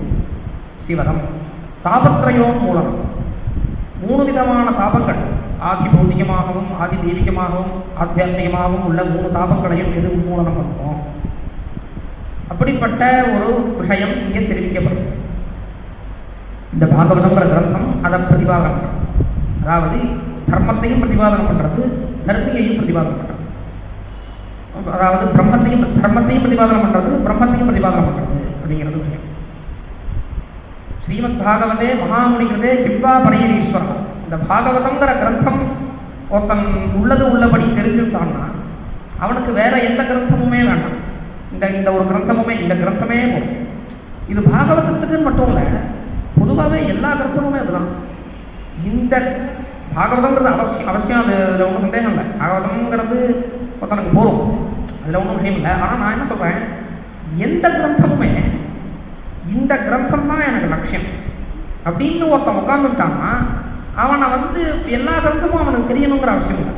சிவதம் தாபத்ரயோ மூலம். 3 விதமான தாபங்கள், ஆதி பௌதிகமாகவும் ஆதி தெய்வீகமாகவும் ஆத்தியாத்மிகமாகவும் உள்ள 3 தாபங்களையும் எது உன்மூலனம் பண்ணுவோம். அப்படிப்பட்ட ஒரு விஷயம் இங்கே தெரிவிக்கப்படுது. இந்த பாகவதங்கிற கிரந்தம் அதை பிரதிபாதனம் பண்ணுறது. அதாவது தர்மத்தையும் பிரதிபாதனம் பண்ணுறது, தர்மியையும் பிரதிபாதனம் பண்ணுறது. அதாவது தர்மத்தையும் பிரதிபாதனம் பண்ணுறது, பிரம்மத்தையும் பிரதிபாதனம் பண்ணுறது அப்படிங்கிறது விஷயம். ஸ்ரீமத் பாகவதே மகாமுனிகிருதே கிம்பா பரையரீஸ்வரா. இந்த பாகவதங்கிற கிரந்தம் ஒருத்தன் உள்ளபடி தெரிஞ்சுட்டான்னா அவனுக்கு வேற எந்த கிரந்தமுமே வேண்டாம். இந்த ஒரு கிரந்தமுமே, இந்த கிரந்தமே போகும். இது பாகவதத்துக்குன்னு மட்டும் இல்லை, பொதுவாகவே எல்லா கிரந்தமுமே அப்படிதான். இந்த பாகவதங்கிறது அவசியம், அதில் ஒன்றும் சந்தேகம் இல்லை. பாகவதங்கிறது ஒருத்தனுக்கு போகும், அதில் ஒன்றும் விஷயம் இல்லை. ஆனால் நான் என்ன சொல்கிறேன், எந்த கிரந்தமுமே இந்த கிரந்தம் தான் எனக்கு லட்சியம் அப்படின்னு ஒருத்தன் உட்காந்துட்டான்னா அவனை எல்லா கிரந்தமும் அவனுக்கு தெரியணுங்கிற அவசியம் இல்லை.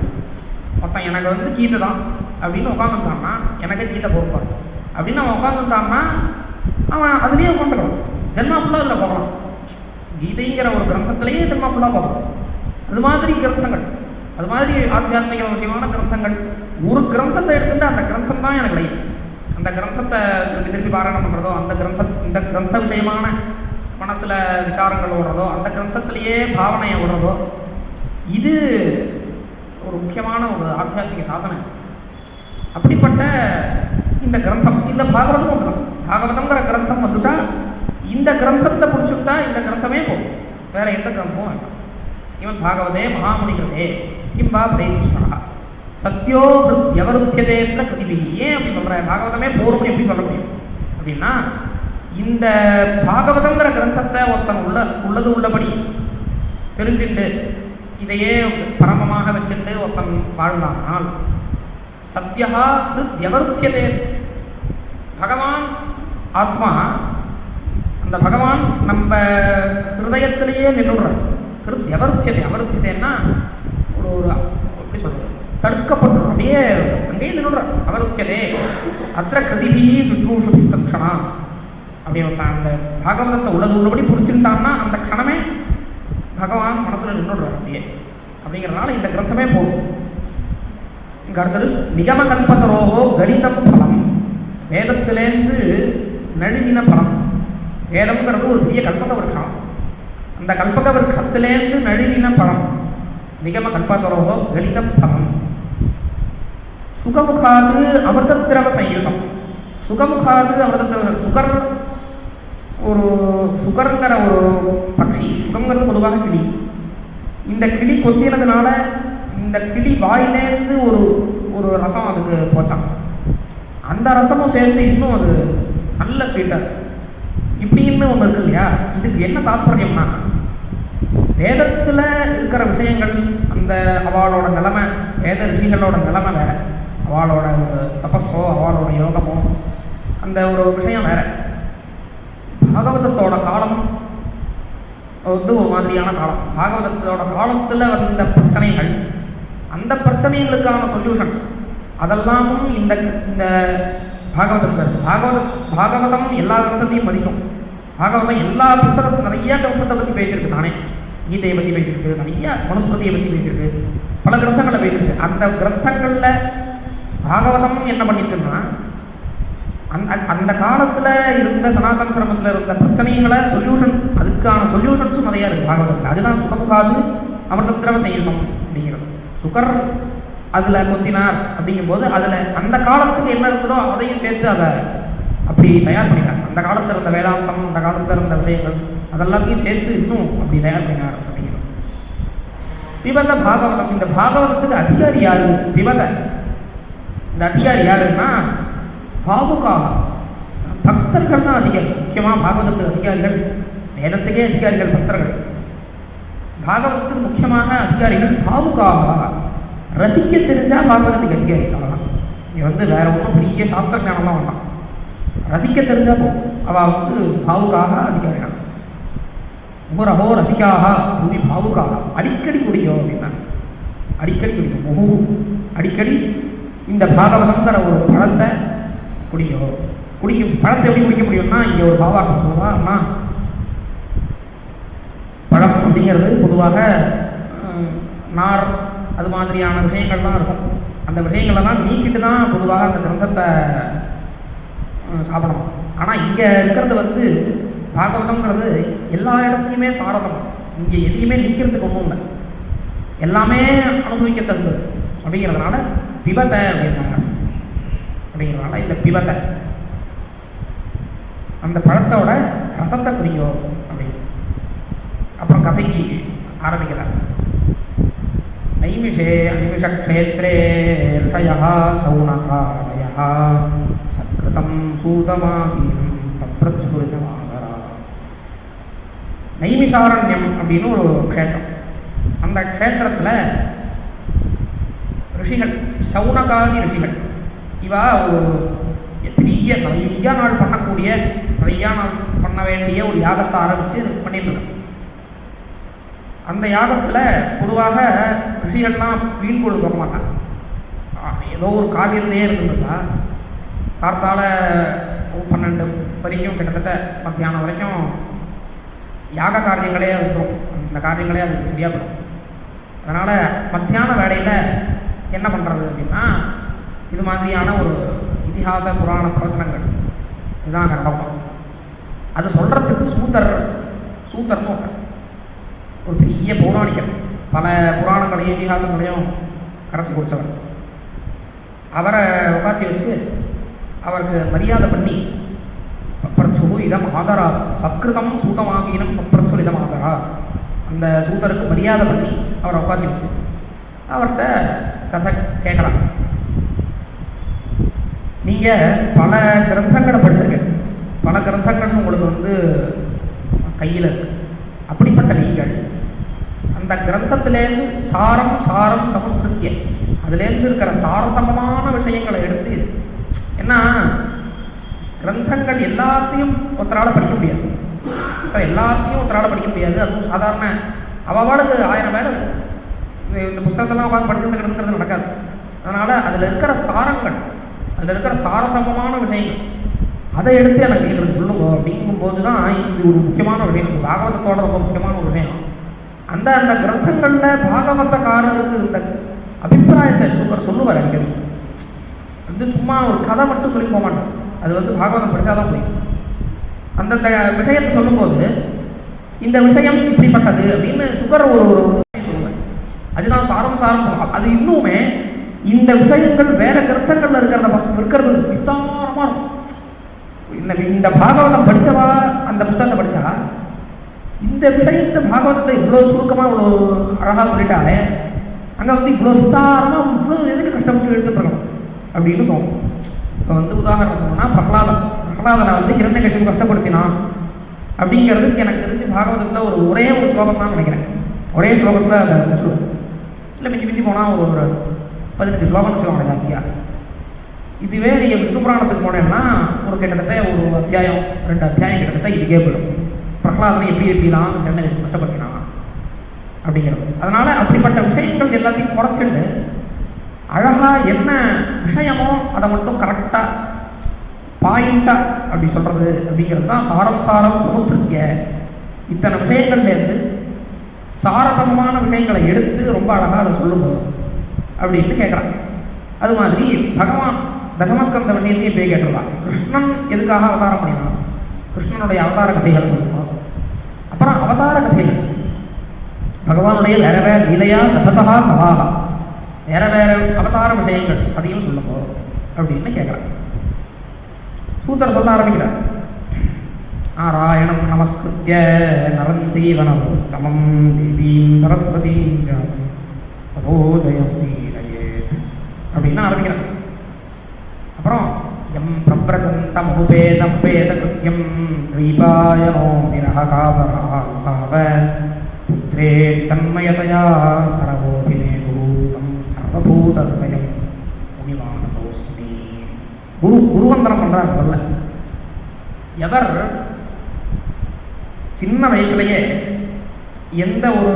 ஒருத்தன் எனக்கு கீதை தான் அப்படின்னு உட்காந்துட்டான்னா எனக்கு கீதை பொறுப்பார் அப்படின்னு அவன் உட்காந்துட்டான்னா அவன் அதுலேயே உட்காந்துக்கலாம். ஜென்மா ஃபுல்லாக அதில் போகலாம். கீதைங்கிற ஒரு கிரந்தத்திலேயே ஜென்மா ஃபுல்லாக போகலாம். அது மாதிரி கிரந்தங்கள், அது மாதிரி ஆத்தியாத்மிக விஷயமான கிரந்தங்கள், ஒரு கிரந்தத்தை எடுத்துட்டு அந்த கிரந்தம் தான் எனக்கு லைஃப். அந்த கிரந்தத்தை திருப்பி பாராயணம் பண்ணுறதோ, இந்த கிரந்த விஷயமான மனசில் விசாரங்கள் ஓடுறதோ, அந்த கிரந்தத்திலேயே பாவனையை ஓடுறதோ, இது ஒரு முக்கியமான ஒரு ஆத்தியாத்மிக சாதனை. அப்படிப்பட்ட இந்த கிரந்தம், இந்த பாகவதம் ஒன்று. பாகவதங்கிற கிரந்தம் வந்துட்டா இந்த கிரந்தத்தை பிடிச்சுட்டா இந்த கிரந்தமே போகும், வேற எந்த கிரந்தமும் வேண்டாம். இவன் பாகவதே மகாமுனிகிருதே கிம்பா பிரேதீஸ்வரா சத்யோ எவருத்தியதேற்ற கிருதிபி. ஏன் அப்படி சொல்கிறேன், பாகவதமே போரும் எப்படி சொல்ல முடியும் அப்படின்னா, இந்த பாகவதங்கிற கிரந்தத்தை ஒருத்தன் உள்ளபடி தெரிஞ்சுட்டு இதையே பரமமாக வச்சுட்டு ஒருத்தன் வாழ்ந்தானால் சத்யா ஹிருத்யவருத்தியதே. பகவான் ஆத்மா, அந்த பகவான் நம்ம ஹிருதயத்திலேயே நின்றுடுறார். ஹிருத்யவருத்தியதே, அவருத்தியதேன்னா ஒரு எப்படி சொல்றது, தடுக்கப்பட்டு அப்படியே அங்கேயே நின்றுடுறார். அவருத்தியதே அத்த கிருதிபி சுஷ்ரூஷுபி தக்ஷணா. அப்படி ஒருத்தான் அந்த பாகவதத்தை உள்ளபடி புரிச்சுட்டான்னா அந்த க்ஷணமே பகவான் மனசில் நின்றுடுறார் அப்படியே. அப்படிங்கிறதுனால இந்த கிரந்தமே போகும். இங்கே அடுத்தது நிகம கல்பதரோகோ கணிதம் பலம். வேதத்திலேருந்து நழுவின பலம். வேதம்ங்கிறது ஒரு பெரிய கல்பக விருட்சம். அந்த கல்பக விருட்சத்திலேருந்து நழுவின பலம் நிகம கல்பதரோகோ கணிதம் பலம். சுகமுகாது அமிர்தத்திரவ சயுதம். சுகமுகாது அமிர்தத்திரவ. சுகருங்கிற ஒரு பட்சி, சுகங்கிறது பொதுவாக கிளி. இந்த கிளி கொத்தினதுனால இந்த கிளி வாயிலேருந்து ஒரு ரசம் அதுக்கு போச்சான். அந்த ரசமும் சேர்ந்து இன்னும் அது நல்ல ஸ்வீட்டாக இருக்கு. இப்படின்னு ஒன்று இருக்கு இல்லையா. இதுக்கு என்ன தாற்பயம்னா, வேதத்தில் இருக்கிற விஷயங்கள், அந்த அவளோட நிலைமை, வேத ரிஷிகளோட நிலைமை வேற, அவளோட ஒரு தபஸோ அவளோட யோகமோ அந்த ஒரு விஷயம் வேற. பாகவதத்தோட காலம் ஒரு மாதிரியான காலம். பாகவதத்தோட காலத்தில் வந்த பிரச்சனைகள், அந்த பிரச்சனைகளுக்கான சொல்யூஷன்ஸ் அதெல்லாமும் இந்த பாகவதத்தில் இருக்குது. பாகவதம் எல்லா கிரந்தத்தையும் மதிக்கும். பாகவதம் எல்லா புஸ்தகத்தையும் நிறைய கிரந்தத்தை பற்றி பேசியிருக்கு. தானே கீதையை பற்றி பேசியிருக்கு, நிறைய மனுஸ்மிருதியை பற்றி பேசியிருக்கு, பல கிரந்தங்களை பேசியிருக்கு. அந்த கிரந்தங்களில் பாகவதம் என்ன பண்ணிட்டுன்னா, அந்த காலத்தில் இருந்த சனாதன தர்மத்தில் இருந்த பிரச்சனைகளை அதுக்கான சொல்யூஷன்ஸும் நிறையா இருக்குது பாகவதத்தில். அதுதான் சுகமுகாது அமிர்தத்திரவ சயுதம் அப்படிங்கிறது. சுகர் அதில் கொத்தினார் அப்படிங்கும்போது அதில் அந்த காலத்துக்கு என்ன இருக்குதோ அதையும் சேர்த்து அதை அப்படி தயார் பண்ணினார். அந்த காலத்தில் இருந்த வேதாந்தம், அந்த காலத்தில் இருந்த விஷயங்கள் அதெல்லாத்தையும் சேர்த்து இன்னும் அப்படி தயார் பண்ணினார் அப்படிங்கிறது. பிபத பாகவதம். இந்த பாகவதத்துக்கு அதிகாரி யாரு? பிபத. இந்த அதிகாரி யாருன்னா பாவுகாக, பக்தர்கள் தான் அதிகாரி. முக்கியமாக பாகவதத்துக்கு அதிகாரிகள், வேதத்துக்கே அதிகாரிகள் பக்தர்கள். பாகவதத்துக்கு முக்கியமாக அதிகாரிகள் பாவுகாக. ரசிக்க தெரிஞ்சால் பாகவதத்துக்கு அதிகாரி. அவ்வளோதான். இங்கே வேற ஒன்றும் பெரிய சாஸ்திர ஞானம்லாம் வேண்டாம். ரசிக்க தெரிஞ்சா போகும். அவள் பாவுகாக அதிகாரிகள். முகுரஹோ ரசிக்காக பூமி பாவுகாக. அடிக்கடி குடிக்கும் அப்படின்னா, அடிக்கடி குடிக்கும். முகு அடிக்கடி இந்த பாகவதங்கிற ஒரு பழத்தை குடிக்கும். பழத்தை எப்படி குடிக்க முடியும்னா, இங்கே ஒரு பாவார்த்தம் சொல்லுவாங்கன்னா, பழம் அப்படிங்கிறது பொதுவாக நார் அது மாதிரியான விஷயங்கள்லாம் இருக்கும். அந்த விஷயங்களெல்லாம் நீக்கிட்டு தான் பொதுவாக அந்த கிரந்தத்தை சாப்பிடணும். ஆனால் இங்கே இருக்கிறது பாகவதம்ங்கிறது எல்லா இடத்துலையுமே சாரதம். இங்கே எதையுமே நீக்கிறதுக்கு ஒன்றும் இல்லை, எல்லாமே அனுபவிக்க தகுந்தது அப்படிங்கிறதுனால பிபத்தை அப்படின்னாங்க. அப்படிங்கிறனால இந்த பிபத்தை அந்த பழத்தோட ரசத்தை குடிங்கோ அப்படின்னு. அப்புறம் கதைக்கு ஆரம்பிக்கிறார். நைமிஷே அனிமிஷ க்ஷேத்ரே ரிஷயः சௌனகாலயः சக்ருதம் சூதமாசீனம் பப்ரச்சுரிதமாகரா. நைமிஷாரண்யம் அப்படின்னு ஒரு க்ஷேத்திரம். அந்த க்ஷேத்திரத்தில் ரிஷிகள், சௌனகாதி ரிஷிகள், இவா ஒரு பெரிய நிறைய நாள் பண்ணக்கூடிய, நிறைய நாள் பண்ண வேண்டிய ஒரு யாகத்தை ஆரம்பித்து பண்ணிட்டு இருக்காங்க. அந்த யாகத்தில் பொதுவாக ரிஷிகள்லாம் வீண் பொழுது போக மாட்டாங்க. ஏதோ ஒரு காரியத்திலே இருந்துருந்தா கார்த்தால 12 வரைக்கும் கிட்டத்தட்ட மத்தியானம் வரைக்கும் யாக காரியங்களே இருக்கும். அந்த காரியங்களே அதுக்கு சரியாக போடும். அதனால் மத்தியான வேலையில் என்ன பண்ணுறது அப்படின்னா, இது மாதிரியான ஒரு இதிகாச புராண பிரவச்சனங்கள் இதுதான் அங்கே நடக்கும். அது சொல்கிறதுக்கு சூத்தர்னு ஒருத்தர், ஒரு பெரிய பௌராணிகர், பல புராணங்களையும் இதிகாசங்களையும் கரைச்சி குடித்தவர். அவரை உட்காத்தி வச்சு அவருக்கு மரியாதை பண்ணி பப்ரச்சு இதம் ஆதராத் சத்கிருதம் சூதமாசீனம் பப்ரச்சு இதம் ஆதராத், அந்த சூதருக்கு மரியாதை பண்ணி அவரை உட்காத்தி வச்சு அவர்கிட்ட கதை கேட்கலாம். நீங்கள் பல கிரந்தங்களை படிச்சிருக்கேன், பல கிரந்தங்கள் உங்களுக்கு கையில் இருக்கு. அப்படிப்பட்ட நீங்கள் அந்த கிரந்தத்திலேருந்து சாரம் சமுத்திருத்திய அதுலேருந்து இருக்கிற சாரதமான விஷயங்களை எடுத்து, ஏன்னா கிரந்தங்கள் எல்லாத்தையும் ஒருத்தரால் படிக்க முடியாது, படிக்க முடியாது. அதுவும் சாதாரண அவளுக்கு 1000 வேலை இருக்கும். இந்த புஸ்தகத்தெல்லாம் உட்காந்து படிச்சுருந்துங்கிறது நடக்காது. அதனால் அதில் இருக்கிற சாரங்கள், அதில் இருக்கிற சாரதமான விஷயங்கள் அதை எடுத்து எங்களுக்கு சொல்லுங்க அப்படிங்கும்போது தான் இது ஒரு முக்கியமான விஷயம். பாகவதத்தோட ரொம்ப முக்கியமான ஒரு விஷயம். அந்த கிரந்தங்களில் பாகவதக்காரருக்கு இருந்த அபிப்பிராயத்தை சுகர் சொல்லுவார் அடிக்கடி. சும்மா ஒரு கதை மட்டும் சொல்லி போக மாட்டேன், அது பாகவதம் படித்தாதான் போய் அந்தந்த விஷயத்தை சொல்லும்போது இந்த விஷயம் இப்படிப்பட்டது அப்படின்னு சுகர் ஒரு சொல்லுவேன். அதுதான் சாரம். அது இன்னுமே இந்த விஷயங்கள் வேற கிரந்தங்கள்ல இருக்கிறது விஸ்தாரமாக இருக்கும். இந்த பாகவதம் படித்தவா அந்த புத்தகத்தை படித்தா இந்த விஷயத்தை பாகவதத்தை இவ்வளோ சுருக்கமாக இவ்வளோ அழகாக சொல்லிட்டாலே அங்கே இவ்வளோ விஸ்தாரமாக இவ்வளோ எதுக்கு கஷ்டப்பட்டு எடுத்துட்டுருக்கணும் அப்படின்னு தோணும். இப்போ உதாரணம் சொன்னோம்னா பிரகலாதனை ஹிரண்யகசிபு கஷ்டப்படுத்தினான் அப்படிங்கிறதுக்கு எனக்கு தெரிஞ்சு பாகவதத்தில் ஒரே ஒரு ஸ்லோகம் தான் நினைக்கிறேன். ஒரே ஸ்லோகத்தில் அதை முடிச்சுடுவேன். இல்லை மிஞ்சி போனால் ஒரு 15 ஸ்லோகம்னு சொல்லுவாங்க ஜாஸ்தியாக. இதுவே நீங்கள் விஷ்ணு புராணத்துக்கு போனேன்னா ஒரு கிட்டத்தட்ட ஒரு அத்தியாயம் 2 அத்தியாயம் கிட்டத்தட்ட இதுக்கே போயிடும். பிரகலாதனை எப்படிலாம் ஹிரண்யகசிபு கஷ்டப்படுத்தினான் அப்படிங்கிறது. அதனால் அப்படிப்பட்ட விஷயங்கள் எல்லாத்தையும் குறைச்சிட்டு அழகாக என்ன விஷயமோ அதை மட்டும் கரெக்டாக பாயிண்டாக அப்படி சொல்கிறது அப்படிங்கிறது தான் சாரம் சமுத்திருத்திய. இத்தனை விஷயங்கள்லேருந்து சாரதமமான விஷயங்களை எடுத்து ரொம்ப அழகாக அதை சொல்லும்போது அப்படின்னு கேட்குறாங்க. அது மாதிரி பகவான் தசமஸ்கந்த விஷயத்தையும் போய் கேட்டுருவான். கிருஷ்ணன் எதுக்காக அவதாரம் பண்ணினான், கிருஷ்ணனுடைய அவதார கதைகளை சொல்லுவோம். அப்புறம் அவதார கதைகள் பகவானுடைய வேற வேற லீலையா தததா கவாகா வேற வேற அவதார விஷயங்கள் அதையும் சொல்லுங்க அப்படின்னு கேட்குறாங்க. சூத்திர சொல்ல ஆரம்பிக்கிறார். நாராயணம் நமஸ்கிருத்ய நரம் ஜீவனம் தமம் தேவீம் சரஸ்வதீம் வியாசம் ததோ ஜெயம் தீரயேத் அப்படின்னு ஆரம்பிக்கிறார். அப்புறம் எம் பிரப்ரஜந்தமுபேதம் பேத கிருத்யம் தீபாயனோ விரஹகாபராகாவ புத்ரே தன்மயதயா தரவோபினேதூதம் சர்வபூதத்வயம் முனிவானதோஸ்மி. குருவந்தனம் பண்ணுறார். முதல்ல எவர் சின்ன வயசுலேயே எந்த ஒரு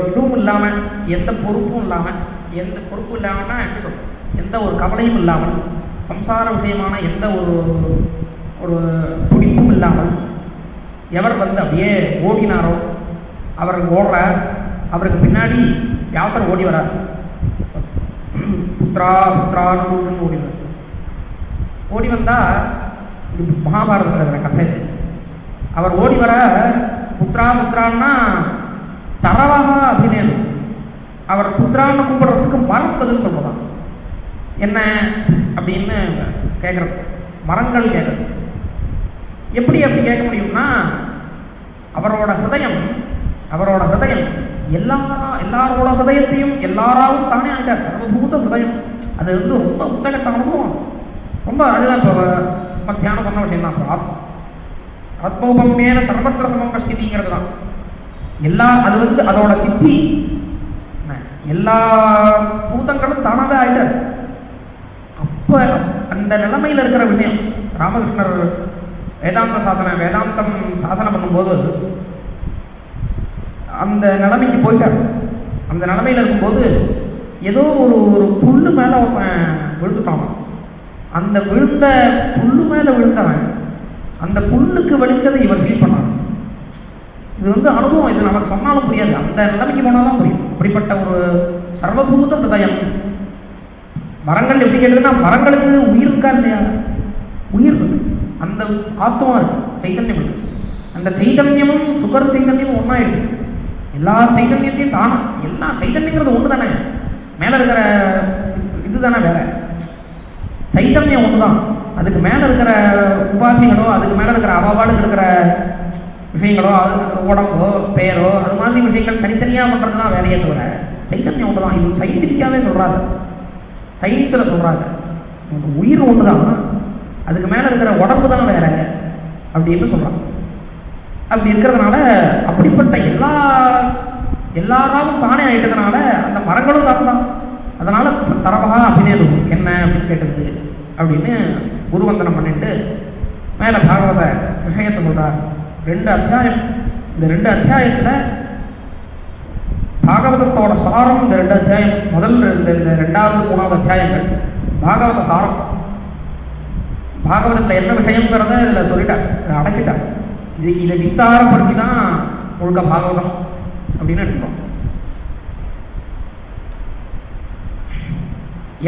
இதுவும் இல்லாமல், எந்த பொறுப்பும் இல்லாமல், எப்படி சொல்கிறோம், எந்த ஒரு கவலையும் இல்லாமல், சம்சார விஷயமான எந்த ஒரு துடிப்பும் இல்லாமல் எவர் அப்படியே ஓடினாரோ அவர் ஓடுறார். அவருக்கு பின்னாடி வியாசர் ஓடி வரார். புத்திரான்னு ஓடினார். ஓடி வந்தால் இது மகாபாரதத்தில் இருக்கிற கதை. அவர் ஓடி வர புத்திரான்னா தரவாக அபிநேது. அவர் புத்திரான்னு கூப்பிடுறதுக்கு மரம் பதில் சொல்லுவான். என்ன அப்படின்னு கேட்குறது, மரங்கள் கேட்குறது. எப்படி அப்படி கேட்க முடியும்னா, அவரோட ஹிருதயம் எல்லாரோட ஹிருதயத்தையும் எல்லாராவும் தானே ஆண்டார். சர்வபூத ஹிருதயம். அது வந்து ரொம்ப உச்சகட்ட அனுபவம். ரொம்ப அதுதான் இப்போ மத்தியானம் சொன்ன விஷயம் தான். ஆத்மோபமேன சர்வத்திர சமம் ஸ்திதிங்கிறது தான் அது வந்து அதோட சித்தி. எல்லா பூதங்களும் தானாகவே ஆயிட்டார். அப்போ அந்த நிலைமையில் இருக்கிற விஷயம் ராமகிருஷ்ணர் வேதாந்தம் சாதனை பண்ணும்போது அந்த நிலைமைக்கு போயிட்டார். அந்த நிலைமையில் இருக்கும்போது ஏதோ ஒரு புல்லு மேலே ஒருத்தன் விழுந்துட்டான். அந்த விழுந்த புல்லு மேலே விழுந்தவன் அந்த புல்லுக்கு வலிச்சதை இவர் ஃபீல் பண்ணார். இது வந்து அனுபவம். இது நமக்கு சொன்னாலும் புரியாது, அந்த நிலைமைக்கு போனால்தான் புரியும். அப்படிப்பட்ட ஒரு சர்வபூத ஹிருதயம். மரங்கள் எப்படி கேட்டதுன்னா, மரங்களுக்கு உயிர் இருக்கா இல்லையா? உயிர் இருக்கு. அந்த ஆத்மா இருக்கு, சைதன்யம் இருக்கு. அந்த சைதன்யமும் சுகர் சைதன்யமும் ஒன்றா இருக்கு. எல்லா சைதன்யத்தையும் தானும் எல்லா சைதன்யங்கிறது ஒன்று தானே. மேலே இருக்கிற இது தானே வேற. சைதன்யம் ஒன்று தான். அதுக்கு மேலே இருக்கிற உபாதிகளோ, அதுக்கு மேலே இருக்கிற அவாவாளுக்கு இருக்கிற விஷயங்களோ, அது உடம்போ பேரோ, அது மாதிரி விஷயங்கள் தனித்தனியாக பண்ணுறது தான் வேலையே தவிர சைத்தன்யம் ஒன்று தான். இது சயின்டிஃபிக்காகவே சொல்கிறாங்க, சயின்ஸில் சொல்கிறாங்க. உயிர் ஒன்று தான், அதுக்கு மேலே இருக்கிற உடம்பு தான் வேற அப்படின்னு சொல்கிறாங்க. அப்படி இருக்கிறதுனால அப்படிப்பட்ட எல்லாராவும் தானே ஆகிட்டதுனால அந்த மரங்களும் தான். அதனால் தரவகா அபிநேது என்ன அப்படின்னு கேட்டது அப்படின்னு குருவந்தனம் பண்ணிட்டு மேலே பாகவத விஷயத்தை சொல்கிறார். 2 அத்தியாயம். இந்த 2 அத்தியாயத்தில் பாகவதத்தோட சாரம். இந்த 2 அத்தியாயம், முதல் இந்த 2வது 3வது அத்தியாயங்கள் பாகவத சாரம். பாகவதத்தில் என்ன விஷயங்கிறத இதில் சொல்லிட்டார், அடக்கிட்டார். இதை விஸ்தாரப்படுத்தி தான் முழுக்க பாகவதம் அப்படின்னு எடுத்துக்கோம்.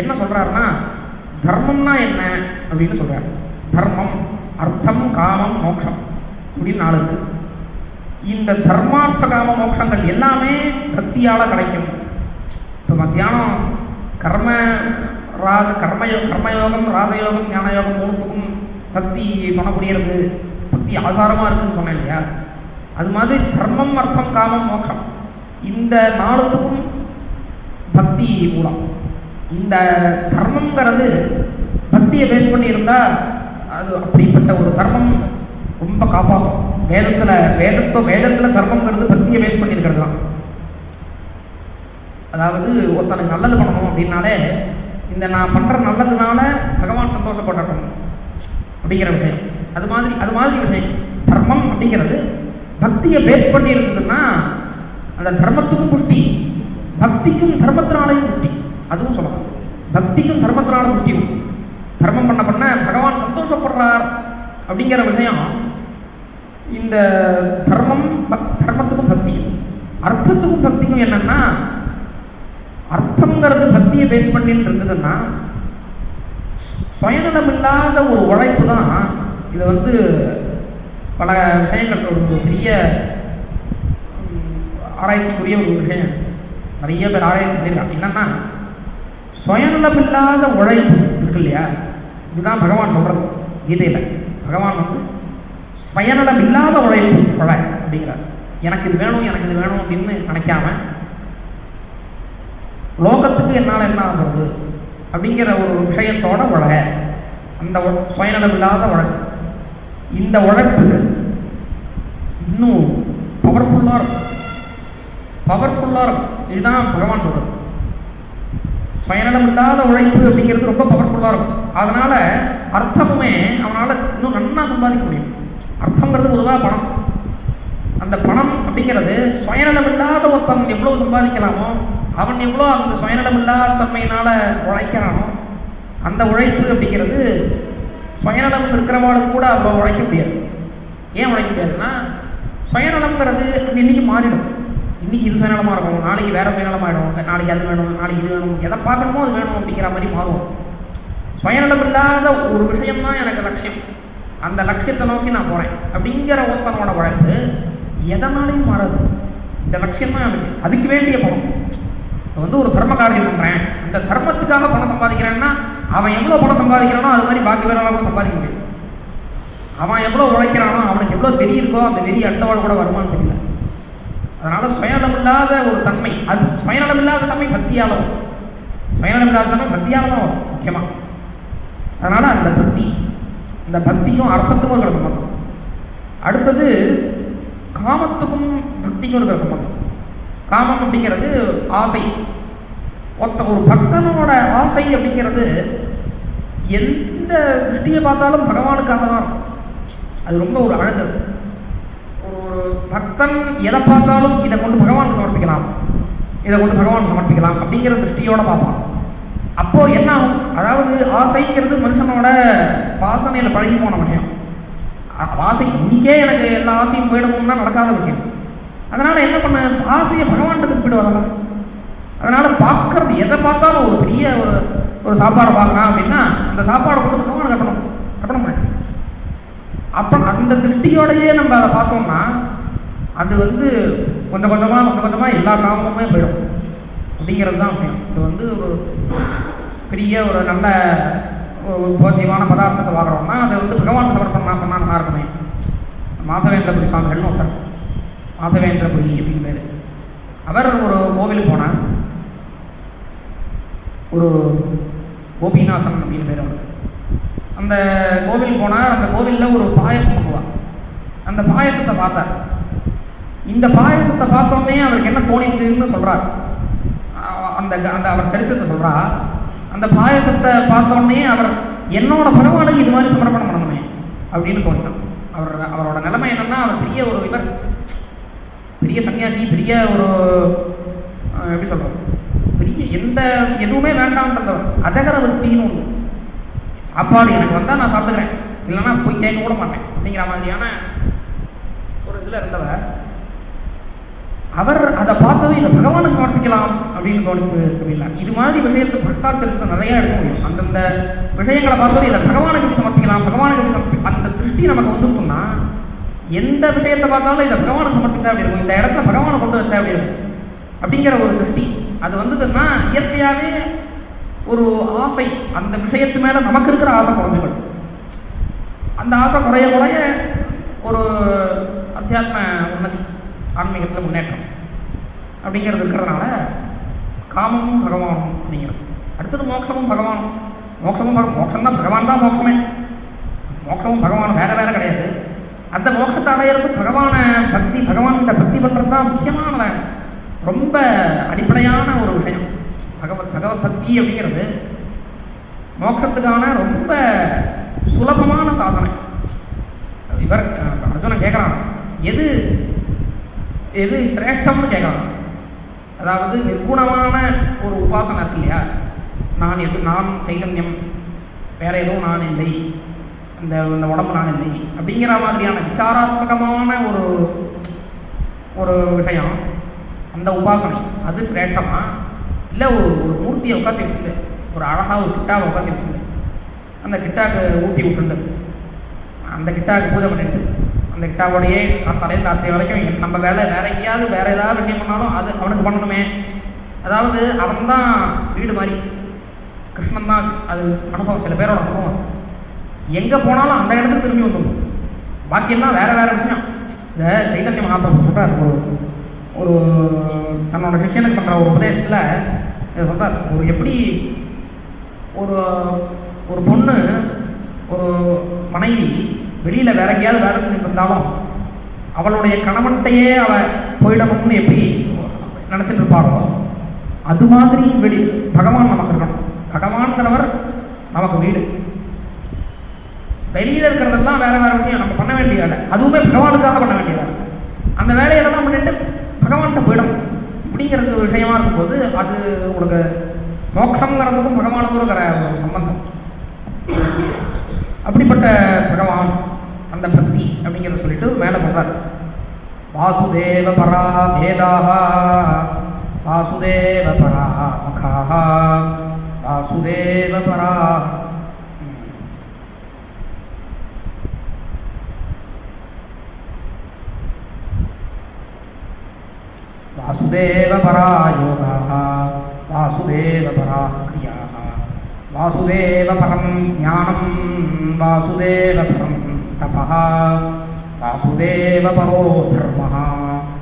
என்ன சொல்றாருன்னா, தர்மம்னா என்ன அப்படின்னு சொல்றாரு. தர்மம், அர்த்தம், காமம், மோட்சம் அப்படின்னு 4 இருக்கு. இந்த தர்மார்த்த காம மோட்சங்கள் எல்லாமே பக்தியால் கிடைக்கும். இப்போ மத்தியானம் கர்மயோகம், ராஜயோகம், ஞானயோகம் 3த்துக்கும் பக்தி துணை புரியறது, பக்தி ஆதாரமாக இருக்குன்னு சொன்னேன் இல்லையா? அது மாதிரி தர்மம், அர்த்தம், காமம், மோட்சம் இந்த 4த்துக்கும் பக்தி மூலம். இந்த தர்மங்கிறது பக்தியை பேஸ் பண்ணி இருந்தால் அது அப்படிப்பட்ட ஒரு தர்மம் ரொம்ப காப்பாற்றும். வேதத்தில் தர்மங்கிறது பக்தியை பேஸ் பண்ணியிருக்கிறது தான். அதாவது ஒருத்தனுக்கு நல்லது பண்ணணும் அப்படின்னாலே, இந்த நான் பண்ணுற நல்லதுனால பகவான் சந்தோஷப்படட்டும் அப்படிங்கிற விஷயம். அது மாதிரி விஷயம். தர்மம் அப்படிங்கிறது பக்தியை பேஸ் பண்ணி இருந்ததுன்னா அந்த தர்மத்துக்கும் புஷ்டி, பக்திக்கும் தர்மத்தினாலையும் புஷ்டி. அதுவும் சொல்லலாம், பக்திக்கும் தர்மத்தினால புஷ்டியும். தர்மம் பண்ண பகவான் சந்தோஷப்படுறார் அப்படிங்கிற விஷயம். இந்த தர்மத்துக்கும் பக்தியும், அர்த்தத்துக்கும் பக்திக்கும் என்னன்னா, அர்த்தங்கிறது பக்தியை பேஸ் பண்ணிட்டு இருந்ததுன்னா சுயநலம் இல்லாத ஒரு உழைப்பு தான். இது வந்து பல விஷயங்கள் ஒரு பெரிய ஆராய்ச்சிக்குரிய ஒரு விஷயம். நிறைய பேர் ஆராய்ச்சி பண்ணியிருக்காங்க. என்னன்னா, சுயநலம் இல்லாத உழைப்பு இருக்கு இல்லையா? இதுதான் பகவான் சொல்றது கீதையில். பகவான் வந்து சுயநலம் இல்லாத உழைப்பு அப்படிங்கிறார். எனக்கு இது வேணும் அப்படின்னு நினைக்காம, லோகத்துக்கு என்னால் என்ன ஆகுறது அப்படிங்கிற ஒரு விஷயத்தோட அந்த சுயநலம் இல்லாத உழைப்பு. இந்த உழைப்பு இன்னும் பவர்ஃபுல்லாக இருக்கும். இதுதான் பகவான் சொல்றது. சுயநலம் இல்லாத உழைப்பு அப்படிங்கிறது ரொம்ப பவர்ஃபுல்லாக இருக்கும். அதனால அர்த்தமுமே அவனால் இன்னும் நன்னா சம்பாதிக்க முடியும். அர்த்தங்கிறது பொதுவாக பணம். அந்த பணம் அப்படிங்கிறது சுயநலம் இல்லாத ஒருத்தன் எவ்வளவு சம்பாதிக்கலாமோ, அவன் எவ்வளோ அந்த சுயநலம் இல்லாத தன்மையினால உழைக்கிறானோ, அந்த உழைப்பு அப்படிங்கிறது சுயநலம் இருக்கிறவாளுக்கு கூட அவ்வளோ உழைக்க முடியாது. ஏன் உழைக்க முடியாதுன்னா, சுயநலம்ங்கிறது இன்னைக்கு மாறிடும். இன்னைக்கு இது சுயநலமாக இருக்கும், நாளைக்கு வேற சுயநலமாகிடும், நாளைக்கு அது வேணும், நாளைக்கு இது வேணும், எதை பார்க்கணுமோ அது வேணும் அப்படிங்கிற மாதிரி மாறுவோம். சுயநலம் இல்லாத ஒரு விஷயம்தான் எனக்கு லட்சியம், அந்த லட்சியத்தை நோக்கி நான் போகிறேன் அப்படிங்கிற ஒருத்தனோட உழைப்பு எதனாலையும் மாறாது. இந்த லட்சியம் தான் எனக்கு, அதுக்கு வேண்டிய பணம். இப்போ வந்து ஒரு தர்ம காரியம் பண்ணுறேன், அந்த தர்மத்துக்காக பணம் சம்பாதிக்கிறேன்னா அவன் எவ்வளோ பணம் சம்பாதிக்கிறானோ அது மாதிரி பாக்கி பேரெல்லாம் கூட சம்பாதிக்க முடியும். அவன் எவ்வளோ உழைக்கிறானோ அவனுக்கு எவ்வளோ வெறி இருக்கோ அந்த வெறி அடுத்தவாள் கூட வருமானு தெரியல. அதனால் சுயநலமில்லாத ஒரு தன்மை, அது சுயநலமில்லாத தன்மை பக்தியாலும், சுயநலமில்லாத தன்மை பக்தியால் தான் வரும் முக்கியமாக. அதனால் அந்த பக்தி, இந்த பக்திக்கும் அர்த்தத்துக்கும் இருக்கிற சம்பந்தம். அடுத்தது காமத்துக்கும் பக்திக்கும் இருக்கிற சம்பந்தம். காமம் அப்படிங்கிறது ஆசை. ஒரு பக்தனோட ஆசை அப்படிங்கிறது எந்த திருஷ்டியை பார்த்தாலும் பகவானுக்காக தான் இருக்கும். அது ரொம்ப ஒரு அழகு. ஒரு பக்தன் எதை பார்த்தாலும் இதை கொண்டு பகவானுக்கு சமர்ப்பிக்கலாம், இதை கொண்டு பகவானுக்கு சமர்ப்பிக்கலாம் அப்படிங்கிற திருஷ்டியோட பார்ப்பான். அப்போ என்ன ஆகும், அதாவது ஆசைங்கிறது மனுஷனோட வாசனையில் பழகி போன விஷயம். ஆசை இன்னைக்கே எனக்கு எல்லா ஆசையும் போயிடணும்னா நடக்காத விஷயம். அதனால என்ன பண்ண, ஆசையை பகவான்கிட்ட போயிடுவாங்க. அதனால பார்க்கறது எதை பார்த்தாலும் ஒரு பெரிய ஒரு சாப்பாடை பார்க்கலாம் அப்படின்னா அந்த சாப்பாடை கொண்டு பகவானை கட்டணம் பண்ண. அப்போ அந்த திருஷ்டியோடையே நம்ம அதை பார்த்தோம்னா அது வந்து கொஞ்சம் கொஞ்சமாக எல்லா காமமுமே போயிடும் அப்படிங்கிறது தான் விஷயம். இது வந்து ஒரு பெரிய ஒரு நல்ல போத்தியமான பதார்த்தத்தை பார்க்குறோம்னா அதை வந்து பகவான் சமர்ப்பணம் பண்ணால் நல்லா இருக்குமே. மாதவேந்திரபுரி சுவாமிகள்னு ஒருத்தர், மாதவேந்திரபுரி அப்படின்னு பேர். அவர் ஒரு கோவிலுக்கு போனார். ஒரு கோபிநாதன் அப்படின்னு பேர் அவருக்கு. அந்த கோவில் போனார். அந்த கோவிலில் ஒரு பாயசம் பண்ணுவார். அந்த பாயசத்தை பார்த்தார். இந்த பாயசத்தை பார்த்தோன்னே அவருக்கு என்ன தோணித்துன்னு சொல்கிறார். அந்த அந்த அவர் சரித்திரத்தை சொல்கிறார். அந்த பாயசத்தை பார்த்தோன்னே அவர் என்னோட பகவானுக்கு இது மாதிரி சமர்ப்பணம் பண்ணணுமே அப்படின்னு தோணினார். அவரோட நிலைமை என்னன்னா, அவர் பெரிய ஒரு பெரிய சன்னியாசி, பெரிய ஒரு எப்படி சொல்கிறோம், பெரிய எதுவுமே வேண்டாம்ன்றவர். அஜகரவர்த்தின்னு ஒன்று, சாப்பாடு எனக்கு வந்தால் நான் சாப்பிட்டுக்கிறேன், இல்லைன்னா போய் கேட்க கூட மாட்டேன் அப்படிங்கிற மாதிரியான ஒரு இதில் இருந்தவர். அவர் அதை பார்த்தது இதை பகவானுக்கு சமர்ப்பிக்கலாம் அப்படின்னு தோணுது அப்படின்னா, இது மாதிரி விஷயத்தை பக்தாச்சரியத்தை நிறையா எடுக்க முடியும். அந்தந்த விஷயங்களை பார்த்தது இதை பகவானுக்கு எப்படி சமர்ப்பிக்கலாம், பகவானுக்கு எப்படி அந்த திருஷ்டி நமக்கு வந்துருச்சுன்னா எந்த விஷயத்தை பார்த்தாலும் இதை பகவானுக்கு சமர்ப்பிச்சா அப்படி இருக்கும், இந்த இடத்துல பகவானை கொண்டு வச்சா அப்படி இருக்கும் அப்படிங்கிற ஒரு திருஷ்டி அது வந்ததுன்னா இயற்கையாகவே ஒரு ஆசை, அந்த விஷயத்து மேலே நமக்கு இருக்கிற ஆசை குறைஞ்சிடும். அந்த ஆசை குறைய ஒரு அத்தியாத்ம உன்னதி, ஆன்மீகத்தில் முன்னேற்றம் அப்படிங்கிறது இருக்கிறதுனால காமமும் பகவானும் அப்படிங்கிறது. அடுத்தது மோட்சமும் பகவானும். மோட்சம் தான் பகவான் தான் மோட்சமே. மோட்சமும் பகவானும் வேற வேற கிடையாது. அந்த மோட்சத்தை அடையிறதுக்கு பகவான்கிட்ட பக்தி பண்ணுறது தான் முக்கியமான ரொம்ப அடிப்படையான ஒரு விஷயம். பகவத் பக்தி அப்படிங்கிறது மோட்சத்துக்கான ரொம்ப சுலபமான சாதனை. இவர் அர்ஜுனன் கேட்குறான், எது சிரேஷ்டம்னு கேட்குறான். அதாவது நிர்குணமான ஒரு உபாசனை இருக்கு இல்லையா, நான் சைதன்யம், வேற எதுவும் நான் இல்லை, இந்த உடம்பு நான் இல்லை அப்படிங்கிற மாதிரியான விசாராத்மகமான ஒரு விஷயம், அந்த உபாசனை அது சிரேஷ்டமா இல்லை ஒரு மூர்த்தியை உட்காந்து வச்சுட்டு, ஒரு அழகாக ஒரு கிட்டாவை உட்காந்து வச்சுட்டு, அந்த கிட்டாவுக்கு ஊட்டி விட்டுண்டு, அந்த கிட்டாவுக்கு பூஜை பண்ணிட்டு, அந்த கிட்டாவோடையே தலையில் ராத்திரி வரைக்கும் நம்ம வேலை வேற எங்கேயாவது வேற ஏதாவது விஷயம் பண்ணாலும் அது அவனுக்கு பண்ணணுமே. அதாவது அவன் தான் வீடு மாதிரி, கிருஷ்ணன் தான் அது அனுபவம். சில பேரோட அனுபவம் எங்கே போனாலும் அந்த இடத்துக்கு திரும்பி வந்துடும், பாக்கியெல்லாம் வேற வேற விஷயம். இந்த சைதன்ய மகாபிரபு சொல்கிறார், ஒரு தன்னோட சிஷ்யனுக்கு பண்ணுற ஒரு உபதேசத்தில் இதை சொல்கிறார். எப்படி ஒரு பொண்ணு, ஒரு மனைவி வெளியில் வேற எங்கேயாவது வேலை செஞ்சுட்டு இருந்தாலும் அவளுடைய கணவன்கிட்டையே அவள் போயிடணும்னு எப்படி நினச்சிட்டு இருப்பாளோ அது மாதிரி பகவான் நமக்கு இருக்கணும். பகவான்கிறவர் நமக்கு வீடு. வெளியில் இருக்கிறதெல்லாம் வேற வேற விஷயம், நம்ம பண்ண வேண்டிய வேலை, அதுவுமே பகவானுக்காக பண்ண வேண்டிய வேலை. அந்த வேலையெல்லாம் பண்ணிட்டு பகவான்கிட்ட போயிடும் அப்படிங்கிறது ஒரு விஷயமா இருக்கும்போது அது உங்களுக்கு மோட்சங்கிறதுக்கும் பகவானுக்கும் இருக்கிற ஒரு சம்பந்தம். அப்படிப்பட்ட பகவான் அந்த பக்தி அப்படிங்கிறத சொல்லிட்டு மேலே சொல்றார், வாசுதேவ பரா வேதாஹா வாசுதேவ பரா முகாஹா வாசுதேவ பரா. வாசுதேவ பரா யோகாः வாசுதேவ பராः கிரியாः வாசுதேவ பரம் ஞானம் வாசுதேவ பரம் தபः வாசுதேவ பரோ தர்மः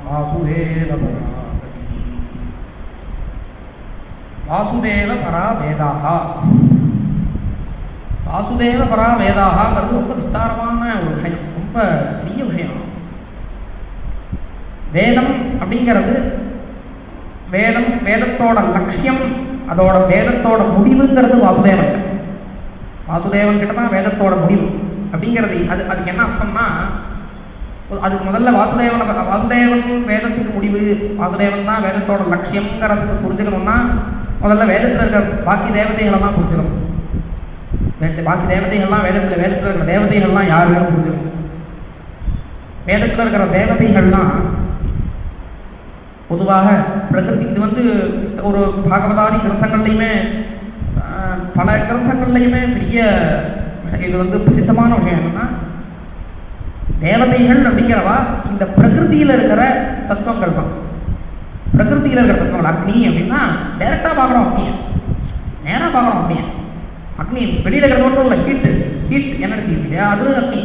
வாசுதேவ பரா கதிः. வாசுதேவ பரா வேதாः. வாசுதேவ பரா வேதாகங்கிறது ரொம்ப விஸ்தாரமான ஒரு விஷயம், ரொம்ப பெரிய விஷயம். வேதம் அப்படிங்கிறது வேதத்தோட லட்சியம், அதோட வேதத்தோட முடிவுங்கிறது வாசுதேவன். வாசுதேவன் கிட்ட தான் வேதத்தோட முடிவு அப்படிங்கிறது. அதுக்கு என்ன அர்த்தம்னா, அதுக்கு முதல்ல வாசுதேவன் வேதத்துக்கு முடிவு, வாசுதேவன் தான் வேதத்தோட லட்சியங்கிறதுக்கு புரிஞ்சுக்கணும்னா முதல்ல வேதத்தில் இருக்கிற பாக்கி தேவதைகளெல்லாம் புரிஞ்சுக்கணும். பாக்கி தேவதைகள்லாம் வேதத்தில் இருக்கிற தேவதைகள்லாம் யாருன்னு புரிஞ்சுக்கணும். வேதத்தில் இருக்கிற தேவதைகள்லாம் பொதுவாக பிரகிருதி, இது வந்து ஒரு பாகவதாதி கிரந்தங்கள்லையுமே பல கிரந்தங்கள்லையுமே பெரிய இது வந்து பிரசித்தமான விஷயம் என்னன்னா, தேவதைகள் அப்படிங்கிறவா இந்த பிரகிருதியில் இருக்கிற தத்துவங்கள் தான். பிரகிருதியில் இருக்கிற தத்துவங்கள் அக்னி அப்படின்னா டைரக்டாக பார்க்குறோம், அக்னியை நேராக பார்க்குறோம். அக்னியை அக்னி வெளியில் இருக்கிறது மட்டும் இல்லை, ஹீட் எனர்ஜி இல்லையா, அது அக்னி.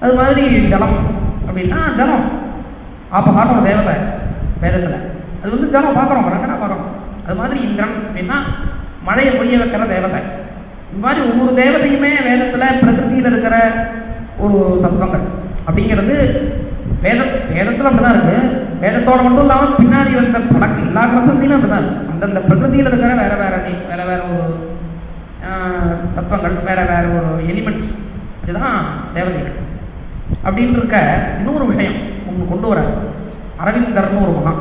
அது மாதிரி ஜலம் அப்படின்னா ஜலம், ஆப்பகாரனோட தேவதை வேதத்தில், அது வந்து ஜலம் பார்க்குறோம், ரெண்டனா பார்க்குறோம். அது மாதிரி இந்திரன் அப்படின்னா மழையை பொய்ய வைக்கிற தேவதை. இது மாதிரி ஒவ்வொரு தேவதையுமே வேதத்தில் பிரகிருதியில் இருக்கிற ஒரு தத்துவங்கள் அப்படிங்கிறது வேதத்தில் அப்படி தான் இருக்குது. வேதத்தோடு மட்டும் இல்லாமல் பின்னாடி வந்த பழக்க எல்லா கிரந்தத்துலையுமே அப்படி தான் இருக்குது. அந்தந்த பிரகிருதியில் இருக்கிற வேற ஒரு தத்துவங்கள், வேற ஒரு எலிமெண்ட்ஸ், இதுதான் தேவதைகள் அப்படின்னு இருக்க. இன்னொரு விஷயம் ஒன்று கொண்டு வர, அரவிந்தர்னு ஒரு மகான்,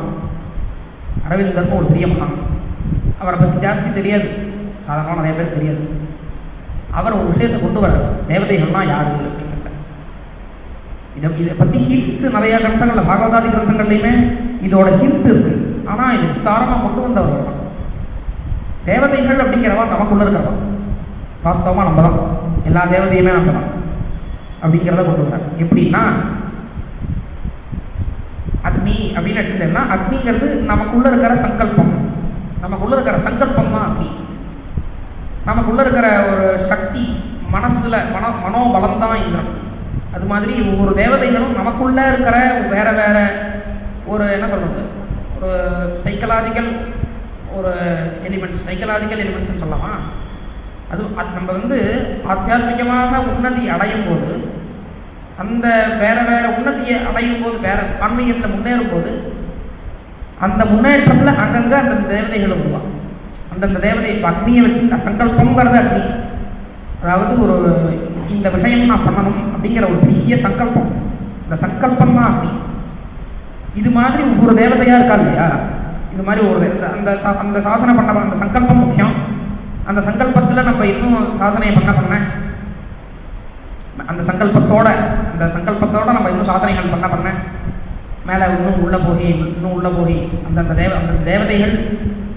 அரவிந்தர்னு ஒரு பெரிய மகான். அவரை பற்றி ஜாஸ்தி தெரியாது, சாதாரணமாக நிறைய பேர் தெரியாது. அவர் ஒரு விஷயத்தை கொண்டு வர, தேவதைகள்லாம் யாரு அப்படிங்கிற இதை பற்றி ஹிண்ட்ஸ் நிறையா கிரந்தங்கள், பாகவதாதி கிரந்தங்கள்லையுமே இதோட ஹிண்ட் இருக்கு. ஆனால் இது விஸ்தாரமாக கொண்டு வந்தவர் தான். தேவதைகள் அப்படிங்கிறவா நமக்குள்ள இருக்கிறவா, வாஸ்தவமாக நம்ம தான், எல்லா தேவதையுமே நம்ம தான் அப்படிங்கிறத கொண்டு வர்றாங்க. எப்படின்னா, அக்னி அப்படின்னு எடுத்துட்டேன்னா, அக்னிங்கிறது நமக்குள்ள இருக்கிற சங்கல்பம், நமக்குள்ள இருக்கிற சங்கல்பம் தான் அக்னி. நமக்குள்ள இருக்கிற ஒரு சக்தி, மனோபலம் தான் இந்திரன். அது மாதிரி ஒவ்வொரு தேவதைகளும் நமக்குள்ள இருக்கிற வேற ஒரு என்ன சொல்றது, ஒரு சைக்கலாஜிக்கல் ஒரு எலிமெண்ட்ஸ்ன்னு சொல்லலாமா. அது நம்ம வந்து ஆத்தியாத்மிகமாக உன்னதி அடையும் போது, அந்த வேற உன்னதியை அடையும் போது, வேற ஆன்மீகத்தில் முன்னேறும் போது, அந்த முன்னேற்றத்தில் அங்கங்கே அந்தந்த தேவதைகள் உருவாங்க. அந்தந்த தேவதை அக்னியை வச்சு சங்கல்பங்கிறது அக்னி, அதாவது ஒரு இந்த விஷயம் நான் பண்ணணும் அப்படிங்கிற ஒரு பெரிய சங்கல்பம், இந்த சங்கல்பம் தான் அக்னி. இது மாதிரி ஒவ்வொரு தேவதையாக இருக்கா இல்லையா, இது மாதிரி ஒரு அந்த சாதனை பண்ண அந்த சங்கல்பம் முக்கியம். அந்த சங்கல்பத்தில் நம்ம இன்னும் சாதனையை பண்ண அந்த சங்கல்பத்தோட நம்ம இன்னும் சாதனைகள் பண்ண மேலே இன்னும் உள்ளே போய் அந்த தேவதைகள்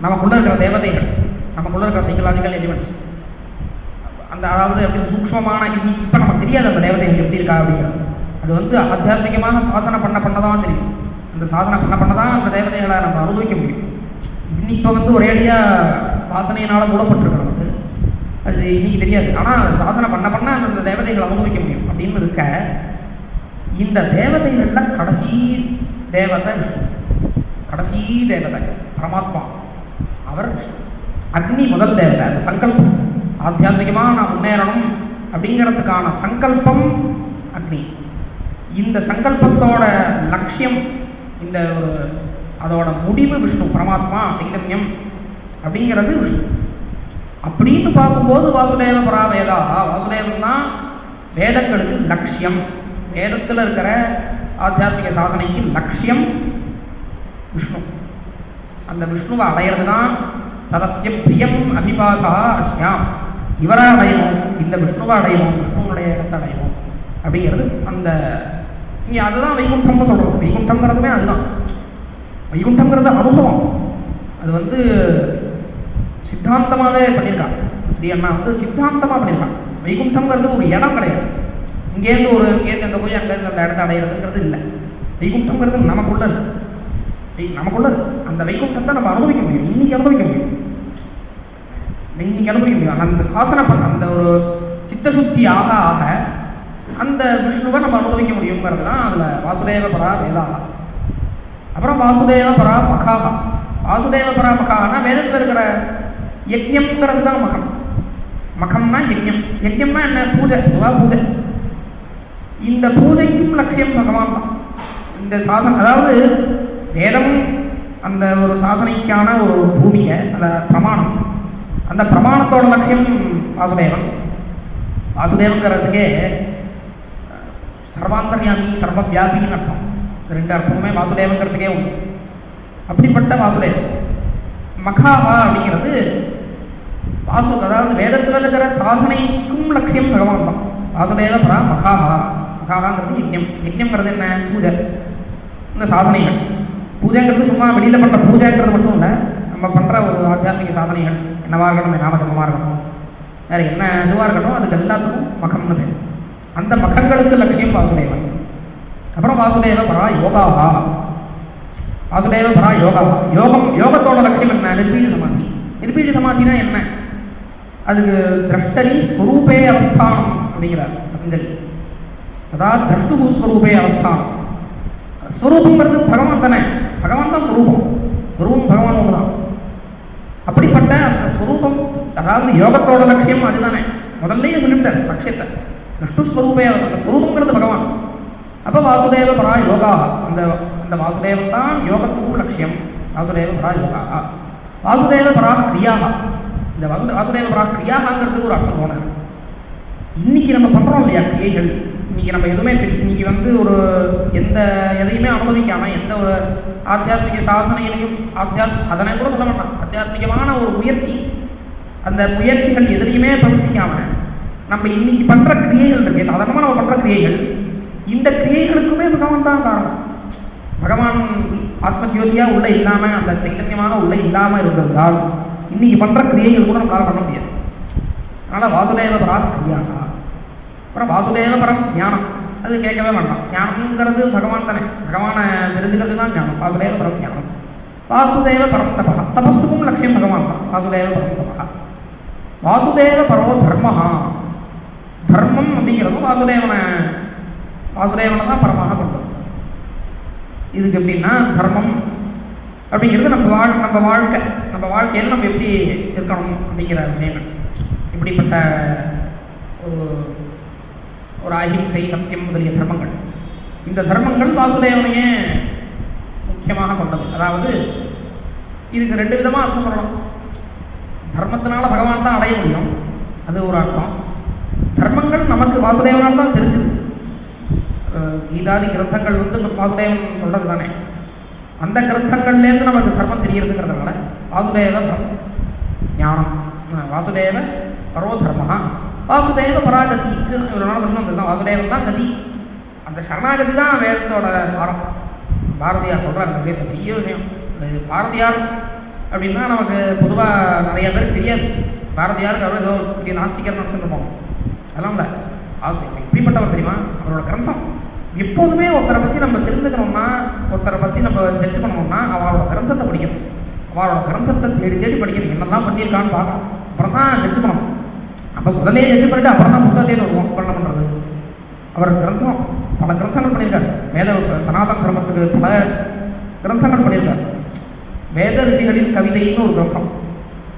நமக்குள்ளே இருக்கிற தேவதைகள், நமக்குள்ளே இருக்கிற சைக்கலாஜிக்கல் எலிமெண்ட்ஸ், அந்த அதாவது எப்படி சூக்ஷ்மமான இப்போ நமக்கு தெரியாது அந்த தேவதைகள் எப்படி இருக்கா அப்படிங்கிறது. அது வந்து ஆத்தியாத்மிகமான சாதனை பண்ண தான் தெரியும். அந்த சாதனை பண்ண தான் அந்த தேவதைகளை நம்ம அனுபவிக்க முடியும். இப்போ வந்து ஒரேடியாக வாசனையினால் மூடப்பட்டிருக்க நமக்கு அது இன்னைக்கு தெரியாது. ஆனால் சாதனை பண்ண அந்த தேவதைகளை அனுபவிக்க முடியும் அப்படின்னு இருக்க, இந்த தேவதைகளில் கடைசி தேவதை விஷ்ணு, கடைசி தேவதை பரமாத்மா, அவர் விஷ்ணு. அக்னி முதல் தேவதை, அந்த சங்கல்பம், ஆத்தியாத்மிகமாக நான் முன்னேறணும் அப்படிங்கிறதுக்கான சங்கல்பம் அக்னி. இந்த சங்கல்பத்தோட லட்சியம், இந்த ஒரு அதோட முடிவு விஷ்ணு, பரமாத்மா சைதன்யம் அப்படிங்கிறது விஷ்ணு. அப்படின்னு பார்க்கும்போது வாசுதேவ பரா வேதா, வாசுதேவன் தான் வேதங்களுக்கு லட்சியம். வேதத்தில் இருக்கிற ஆத்தியாத்மிக சாதனைக்கு லட்சியம் விஷ்ணு. அந்த விஷ்ணுவை அடையிறது தான் ததஸ்ய பிரியம் அபிபாசா அஸ்யாம், இவரை அடையணும், இந்த விஷ்ணுவை அடையணும், விஷ்ணுவனுடைய இடத்தை அடையணும் அப்படிங்கிறது. அந்த இங்கே அதுதான் வைகுண்டம்னு சொல்கிறோம். வைகுண்டம்ங்கிறதுமே அதுதான். வைகுண்டம்ங்கிறது அனுபவம். அது வந்து சித்தாந்தமாகவே பண்ணியிருக்காங்க. ஸ்ரீ அண்ணா வந்து சித்தாந்தமாக பண்ணியிருக்காங்க. வைகுண்டம்ங்கிறது ஒரு இடம் கிடையாது. இங்கேருந்து அங்கே போய் அங்கேருந்து அந்த இடத்த அடையிறதுங்கிறது இல்லை. வைகுண்டம்ங்கிறது நமக்குள்ளே இருக்குது. நமக்குள்ளது. அந்த வைகுண்டத்தை நம்ம அனுபவிக்க முடியும், இன்னைக்கு அனுபவிக்க முடியும், இன்னைக்கு அனுபவிக்க முடியும். அந்த சாதனை பண்ண அந்த ஒரு சித்தசுத்தி ஆக ஆக அந்த விஷ்ணுவை நம்ம அனுபவிக்க முடியுங்கிறது தான் அதில் வாசுதேவ பரா வேதாக. அப்புறம் வாசுதேவ பரா மகாக. வாசுதேவ பரா மகானா வேதத்தில் இருக்கிற யஜ்யம்ங்கிறது தான் மகம். மகம்னா யஜ்யம். யஜ்யம்னா என்ன? பூஜை. இதுவா பூஜை. இந்த பூஜைக்கும் லட்சியம் பகவான் தான். இந்த சாதனை, அதாவது வேதம் அந்த ஒரு சாதனைக்கான ஒரு பூமியை, அந்த பிரமாணம், அந்த பிரமாணத்தோட லட்சியம் வாசுதேவன். வாசுதேவங்கிறதுக்கே சர்வாந்தர்யாமி சர்வ வியாபின்னு அர்த்தம். இந்த ரெண்டு அர்த்தமுமே வாசுதேவங்கிறதுக்கே உண்டு. அப்படிப்பட்ட வாசுதேவன். மகாவா அப்படிங்கிறது அதாவது வேதத்தில் இருக்கிற சாதனைக்கும் லட்சியம் பகவான் தான். வாசுதேவ பரா மகாவா. மகாவாங்கிறது யஜ்யம். யஜ்யம்ங்கிறது என்ன? பூஜை. இந்த சாதனைகள். பூஜைங்கிறது சும்மா வெளியில் பண்ணுற பூஜைங்கிறது மட்டும் இல்லை, நம்ம பண்ணுற ஒரு ஆத்தியாத்மிக சாதனைகள் என்னவாக இருக்கட்டும், நாமஜபமாக இருக்கட்டும், வேறு என்ன இதுவாக இருக்கட்டும், அதுக்கு எல்லாத்துக்கும் மகம்னு பேர். அந்த மகங்களுக்கு லட்சியம் வாசுதேவன். அப்புறம் வாசுதேவ பரா யோகாவா. வாசுதேவ பரா யோகாவா. யோகத்தோட லட்சியம் என்ன? நிர்பீஜ சமாதி. நிர்பீஜ சமாதினா என்ன? அதுக்கு திரஷ்டரி ஸ்வரூபே அவஸ்தானம் அப்படிங்கிறார் பதஞ்சலி. அதாவது திரஷ்டு ஸ்வரூபே அவஸ்தானம். ஸ்வரூபங்கிறது பகவான் தானே, பகவான் தான் ஸ்வரூபம். ஸ்வரூபம் பகவான் ஒன்று தான். அப்படிப்பட்ட அந்த ஸ்வரூபம், அதாவது யோகத்தோட லட்சியம் அதுதானே. முதல்லையே சொல்லிவிட்டார் லட்சியத்தை. விஷ்ணுஸ்வரூபே, அந்த ஸ்வரூபங்கிறது பகவான். அப்போ வாசுதேவ பரா யோகா. அந்த வாசுதேவன் தான் யோகத்துக்கும் லட்சியம். வாசுதேவ பரா யோகா. வாசுதேவ பரா கிரியாக. இந்த வாசுதேவ பரா கிரியாகங்கிறதுக்கு ஒரு அர்த்தம் தோணும். இன்னைக்கு நம்ம பண்ணுறோம் இல்லையா கிரியைகள், இன்னைக்கு நம்ம எதுவுமே தெரியும், இன்னைக்கு ஒரு எதையுமே அனுபவிக்காமல் எந்த ஒரு ஆத்தியாத்மிக சாதனையிலையும், சாதனை கூட சொல்ல மாட்டான், ஆத்தியாத்மிகமான ஒரு முயற்சி, அந்த முயற்சிகள் எதுலையுமே பிரவர்த்திக்காமல் நம்ம இன்னைக்கு பண்ணுற கிரியைகள் இருக்கு, சாதாரணமாக நம்ம பண்ணுற கிரியைகள், இந்த கிரியைகளுக்குமே பகவான் தான் காரணம். பகவான் ஆத்மஜோதியாக உள்ளே இல்லாமல், அந்த சைத்தன்யமாக உள்ளே இல்லாமல் இருந்திருந்தால் இன்னைக்கு பண்ணுற கிரியைகள் கூட நம்மளால் பண்ண முடியாது. அதனால் வாசுதேவ பரா கிரியாக. அப்புறம் வாசுதேவ பரம் ஞானம். அது கேட்கவே வேண்டாம். ஞானம்ங்கிறது பகவான் தானே, பகவானை தெரிஞ்சுக்கிறது தான் ஞானம். வாசுதேவ பரம் ஞானம். வாசுதேவ பரம் தபா. தபஸுக்கும் லட்சியம் பகவான் தான். வாசுதேவ பரம் தபா. வாசுதேவ பரோ தர்மஹா. தர்மம் அப்படிங்கிறதும் வாசுதேவனை தான் பரமாக கொண்டது. இதுக்கு எப்படின்னா, தர்மம் அப்படிங்கிறது நம்ம வாழ்க்கையில் நம்ம எப்படி இருக்கணும் அப்படிங்கிற விஷயங்கள். இப்படிப்பட்ட ஒரு அஹிம்சை, சத்தியம் முதலிய தர்மங்கள். இந்த தர்மங்கள் வாசுதேவனையே முக்கியமாக கொண்டது. அதாவது இதுக்கு ரெண்டு விதமாக அர்த்தம் சொல்லலாம். தர்மத்தினால பகவான் தான் அடைய முடியும், அது ஒரு அர்த்தம். தர்மங்கள் நமக்கு வாசுதேவனால் தான் தெரிஞ்சுது. கீதாதி கிரந்தங்கள் வாசுதேவன் சொல்கிறது தானே. அந்த கிரந்தங்கள்லேருந்து நமக்கு தர்மம் தெரியறதுங்கிறதுனால வாசுதேவ பரம் ஞானம். வாசுதேவ பரோ தர்மஹா. வாசுதேவ பராகதி. இவரால் சொன்னது தான், வாசுதேவன் தான் கதி. அந்த சரணாகதி தான் வேதத்தோட சாரம். பாரதியார் சொல்கிறார் இந்த விஷயத்தை, பெரிய விஷயம். பாரதியார் அப்படின்னா நமக்கு பொதுவாக நிறைய பேருக்கு தெரியாது. பாரதியாருக்கு அவர் ஏதோ பெரிய நாஸ்திகர் நினச்சிருப்போம். அதெல்லாம் இல்லை. இப்படிப்பட்டவர் தெரியுமா? அவரோட கிரந்தம் எப்போதுமே ஒருத்தரை பற்றி நம்ம தெரிஞ்சுக்கணும்னா, ஒருத்தரை பற்றி நம்ம ஜட்ஜ் பண்ணணும்னா அவரோட கிரந்தத்தை படிக்கணும். அவரோட கிரந்தத்தை தேடி படிக்கணும். என்னெல்லாம் பண்ணியிருக்கான்னு பார்க்கணும். அப்புறம் தான் ஜட்ஜ் பண்ணணும். அப்போ முதலே ஜட்ஜ் பண்ணிட்டு அப்புறம் தான் புத்தகத்தையே வருவோம் பண்ண பண்ணுறது. அவர் கிரந்தம் பல கிரந்தங்கள் பண்ணியிருக்கார். வேத சனாதன தர்மத்துக்கு பல கிரந்தங்கள் பண்ணியிருக்கார். வேத ரிஷிகளின் கவிதைன்னு ஒரு கிரந்தம்.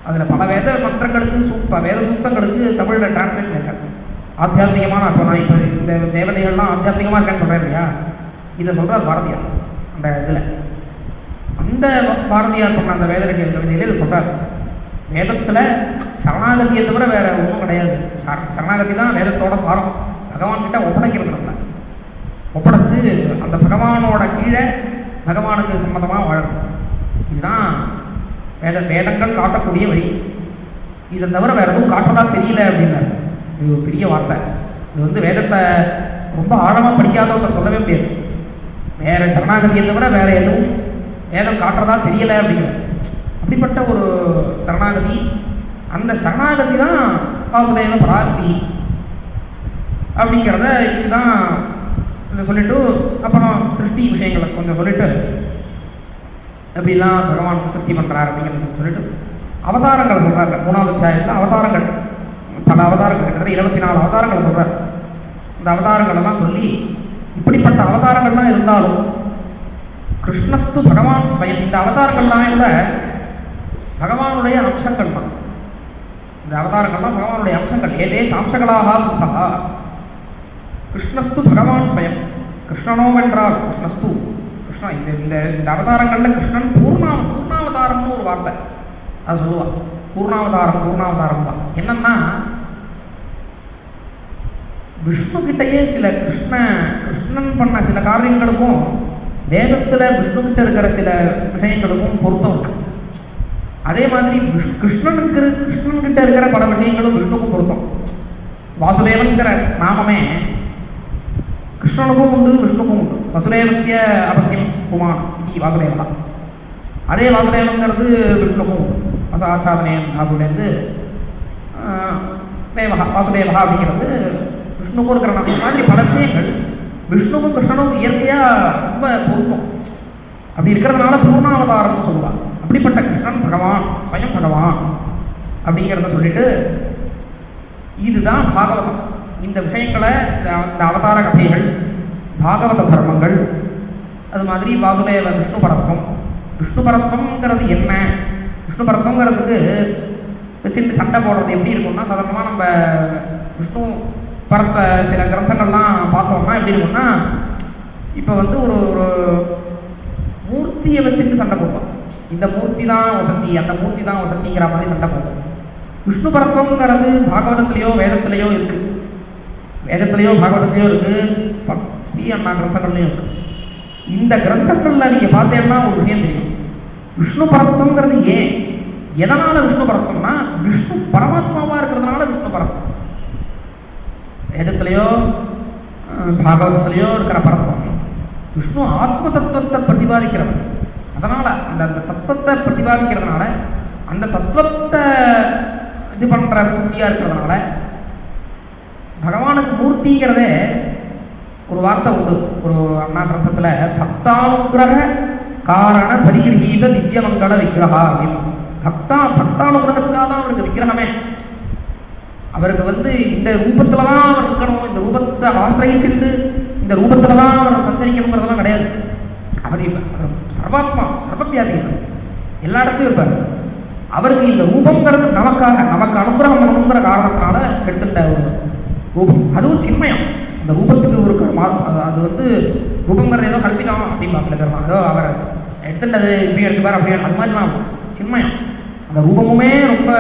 அதில் பல வேத மந்திரங்களுக்கு வேத சூக்தங்களுக்கு தமிழில் டிரான்ஸ்லேட் பண்ணியிருக்காரு. ஆத்தியாத்மிகமான அப்போ நான் இப்போ இந்த தேவதைகள்லாம் ஆத்தியாத்மிகமாக இருக்கேன்னு சொல்கிறேன் இல்லையா, இதை சொல்கிறார் பாரதியார். அந்த இதில் அந்த பாரதியார் சொன்ன அந்த வேத ரிஷிகள் கவிதையிலே இதை சொல்கிறார். வேதத்தில் சரணாகதியை தவிர வேறு ஒன்றும் கிடையாது. சரணாகதி தான் வேதத்தோட சாரம். பகவான்கிட்ட ஒப்படைக்கிறது. நம்ம ஒப்படைச்சு அந்த பகவானோட கீழே பகவானுக்கு சம்மதமாக வாழணும். இதுதான் வேதங்கள் காட்டக்கூடிய வழி. இதை தவிர வேறு எதுவும் காட்டுறதா தெரியல அப்படின்னாரு. இது ஒரு பெரிய வார்த்தை. இது வேதத்தை ரொம்ப ஆழமாக படிக்காதவங்க சொல்லவே முடியாது. வேறு சரணாகதியை தவிர வேறு எதுவும் வேதம் காட்டுறதா தெரியலை அப்படிங்கிறது. அப்படிப்பட்ட ஒரு சரணாகதி, அந்த சரணாகதி தான் வாசுதேவ பராகதி அப்படிங்கிறத இதுதான் இதை சொல்லிவிட்டு அப்புறம் சிருஷ்டி விஷயங்களை கொஞ்சம் சொல்லிவிட்டு எப்படிலாம் பகவான் சக்தி பண்ணுறார் அப்படிங்கிறது சொல்லிட்டு அவதாரங்களை சொல்கிறாங்க. 3வது அத்தியாயத்தில் அவதாரங்கள், பல அவதாரங்கள், கிட்டத்தட்ட 24 அவதாரங்களை சொல்கிறார். இந்த அவதாரங்களெல்லாம் சொல்லி இப்படிப்பட்ட அவதாரங்கள்லாம் இருந்தாலும் கிருஷ்ணஸ்து பகவான் ஸ்வயம், இந்த அவதாரங்கள்லாம் கூட பகவானுடைய அம்சங்கள் தான். இந்த அவதாரங்கள்லாம் பகவானுடைய அம்சங்கள். ஏதே சாம்சங்களாக பும்சகா கிருஷ்ணஸ்து பகவான் ஸ்வயம். கிருஷ்ணனோவென்றால் கிருஷ்ணஸ்து கிருஷ்ணன். இந்த இந்த அவதாரங்களில் கிருஷ்ணன் பூர்ணாவதாரம்னு ஒரு வார்த்தை அது சொல்லுவாள். பூர்ணாவதாரம் தான். என்னன்னா விஷ்ணு கிட்டையே சில கிருஷ்ணன் பண்ண சில காரியங்களுக்கும் வேதத்தில் விஷ்ணு கிட்ட இருக்கிற சில விஷயங்களுக்கும் பொருத்தம் இருக்கு. அதே மாதிரி கிருஷ்ணன் கிட்ட இருக்கிற பல விஷயங்களும் விஷ்ணுக்கும் பொருத்தம். வாசுதேவன்கிற நாமமே கிருஷ்ணனுக்கும் உண்டு, விஷ்ணுக்கும் உண்டு. வசுதேவசிய அபத்தியம் குமான் இது வாசுதேவா. அதே வாசுதேவங்கிறது விஷ்ணுக்கும் உண்டு. ஆச்சாரனேன் தாகுலேருந்து தேவகா வாசுதேவகா அப்படிங்கிறது விஷ்ணுக்கும் இருக்கிற நாம மாதிரி பல விஷயங்கள் விஷ்ணுவும் கிருஷ்ணனும் இயற்கையாக ரொம்ப பொருத்தம். அப்படி இருக்கிறதுனால பூர்ணாவதாரம்னு சொல்லுவாள். அப்படிப்பட்ட கிருஷ்ணன் பகவான் ஸ்வயம் பகவான் அப்படிங்கிறத சொல்லிட்டு இதுதான் பாகவதம். இந்த விஷயங்களை இந்த அவதார கதைகள், பாகவத தர்மங்கள், அது மாதிரி வாசுதேவ விஷ்ணு பரத்வம். விஷ்ணு பரத்வங்கிறது என்ன? விஷ்ணு பரத்வங்கிறதுக்கு வச்சுட்டு சண்டை போடுறது எப்படி இருக்கும்னா, சாதாரணமாக நம்ம விஷ்ணு பரத்த சில கிரந்தங்கள்லாம் பார்த்தோம்னா எப்படி இருக்கும்னா, இப்போ வந்து ஒரு மூர்த்தியை வச்சுட்டு சண்டை போடுவோம். இந்த மூர்த்தி தான் வசந்தி, அந்த மூர்த்தி தான் வசந்திங்கிற மாதிரி சண்டை போடுவோம். விஷ்ணு பரத்வங்கிறது பாகவதத்திலேயோ வேதத்திலேயோ இருக்குது. வேதத்திலேயோ பாகவதத்திலேயோ இருக்குது, ஸ்ரீ அண்ணா கிரந்தங்கள்லையும் இருக்குது. இந்த கிரந்தங்களில் நீங்கள் பார்த்தீங்கன்னா ஒரு விஷயம் தெரியும். விஷ்ணு பரத்வங்கிறது ஏன், எதனால் விஷ்ணு பரத்வம்னா விஷ்ணு பரமாத்மாவாக இருக்கிறதுனால விஷ்ணு பரத்வம். வேதத்திலேயோ பாகவதத்திலேயோ இருக்கிற பரத்வம் விஷ்ணு ஆத்ம தத்துவத்தை பிரதிபாதிக்கிறவர். அதனால் அந்த தத்துவத்தை பிரதிபாதிக்கிறதுனால, அந்த தத்துவத்தை இது பண்ணுற மூர்த்தியாக இருக்கிறதுனால, பகவானுக்கு மூர்த்திங்கிறதே ஒரு வார்த்தை உண்டு ஒரு அண்ணா கிரந்தத்தில், பக்தானுகிரக காரண பரிகிரகீத திவ்யமங்கள விக்கிரகா அப்படின்னு. பக்தானுகிரகத்துக்காக தான் அவருக்கு விக்கிரகமே. அவருக்கு வந்து இந்த ரூபத்தில் தான் அவர் இருக்கணும், இந்த ரூபத்தை ஆசிரியிச்சுட்டு இந்த ரூபத்தில் தான் அவர் சஞ்சரிக்கணுங்கிறதெல்லாம் கிடையாது. அவர் சர்வாத்மா, சர்வவியாபிகள், எல்லா இடத்துலையும் இருப்பார். அவருக்கு இந்த ரூபங்கிறது நமக்கு அனுகிரகம் பண்ணணுங்கிற காரணத்தினால எடுத்துட்ட ஒரு ரூபம். அதுவும் சின்மயம். அந்த ரூபத்துக்கு ஒரு அது வந்து ரூபங்கிறது ஏதோ கல்பிக்கலாம் அப்படின்பா சில பேர். ஏதோ அவர் எடுத்துட்டது இப்படி எடுத்துப்பார் அப்படி, அது மாதிரிலாம் சின்மயம். அந்த ரூபமுமே ரொம்ப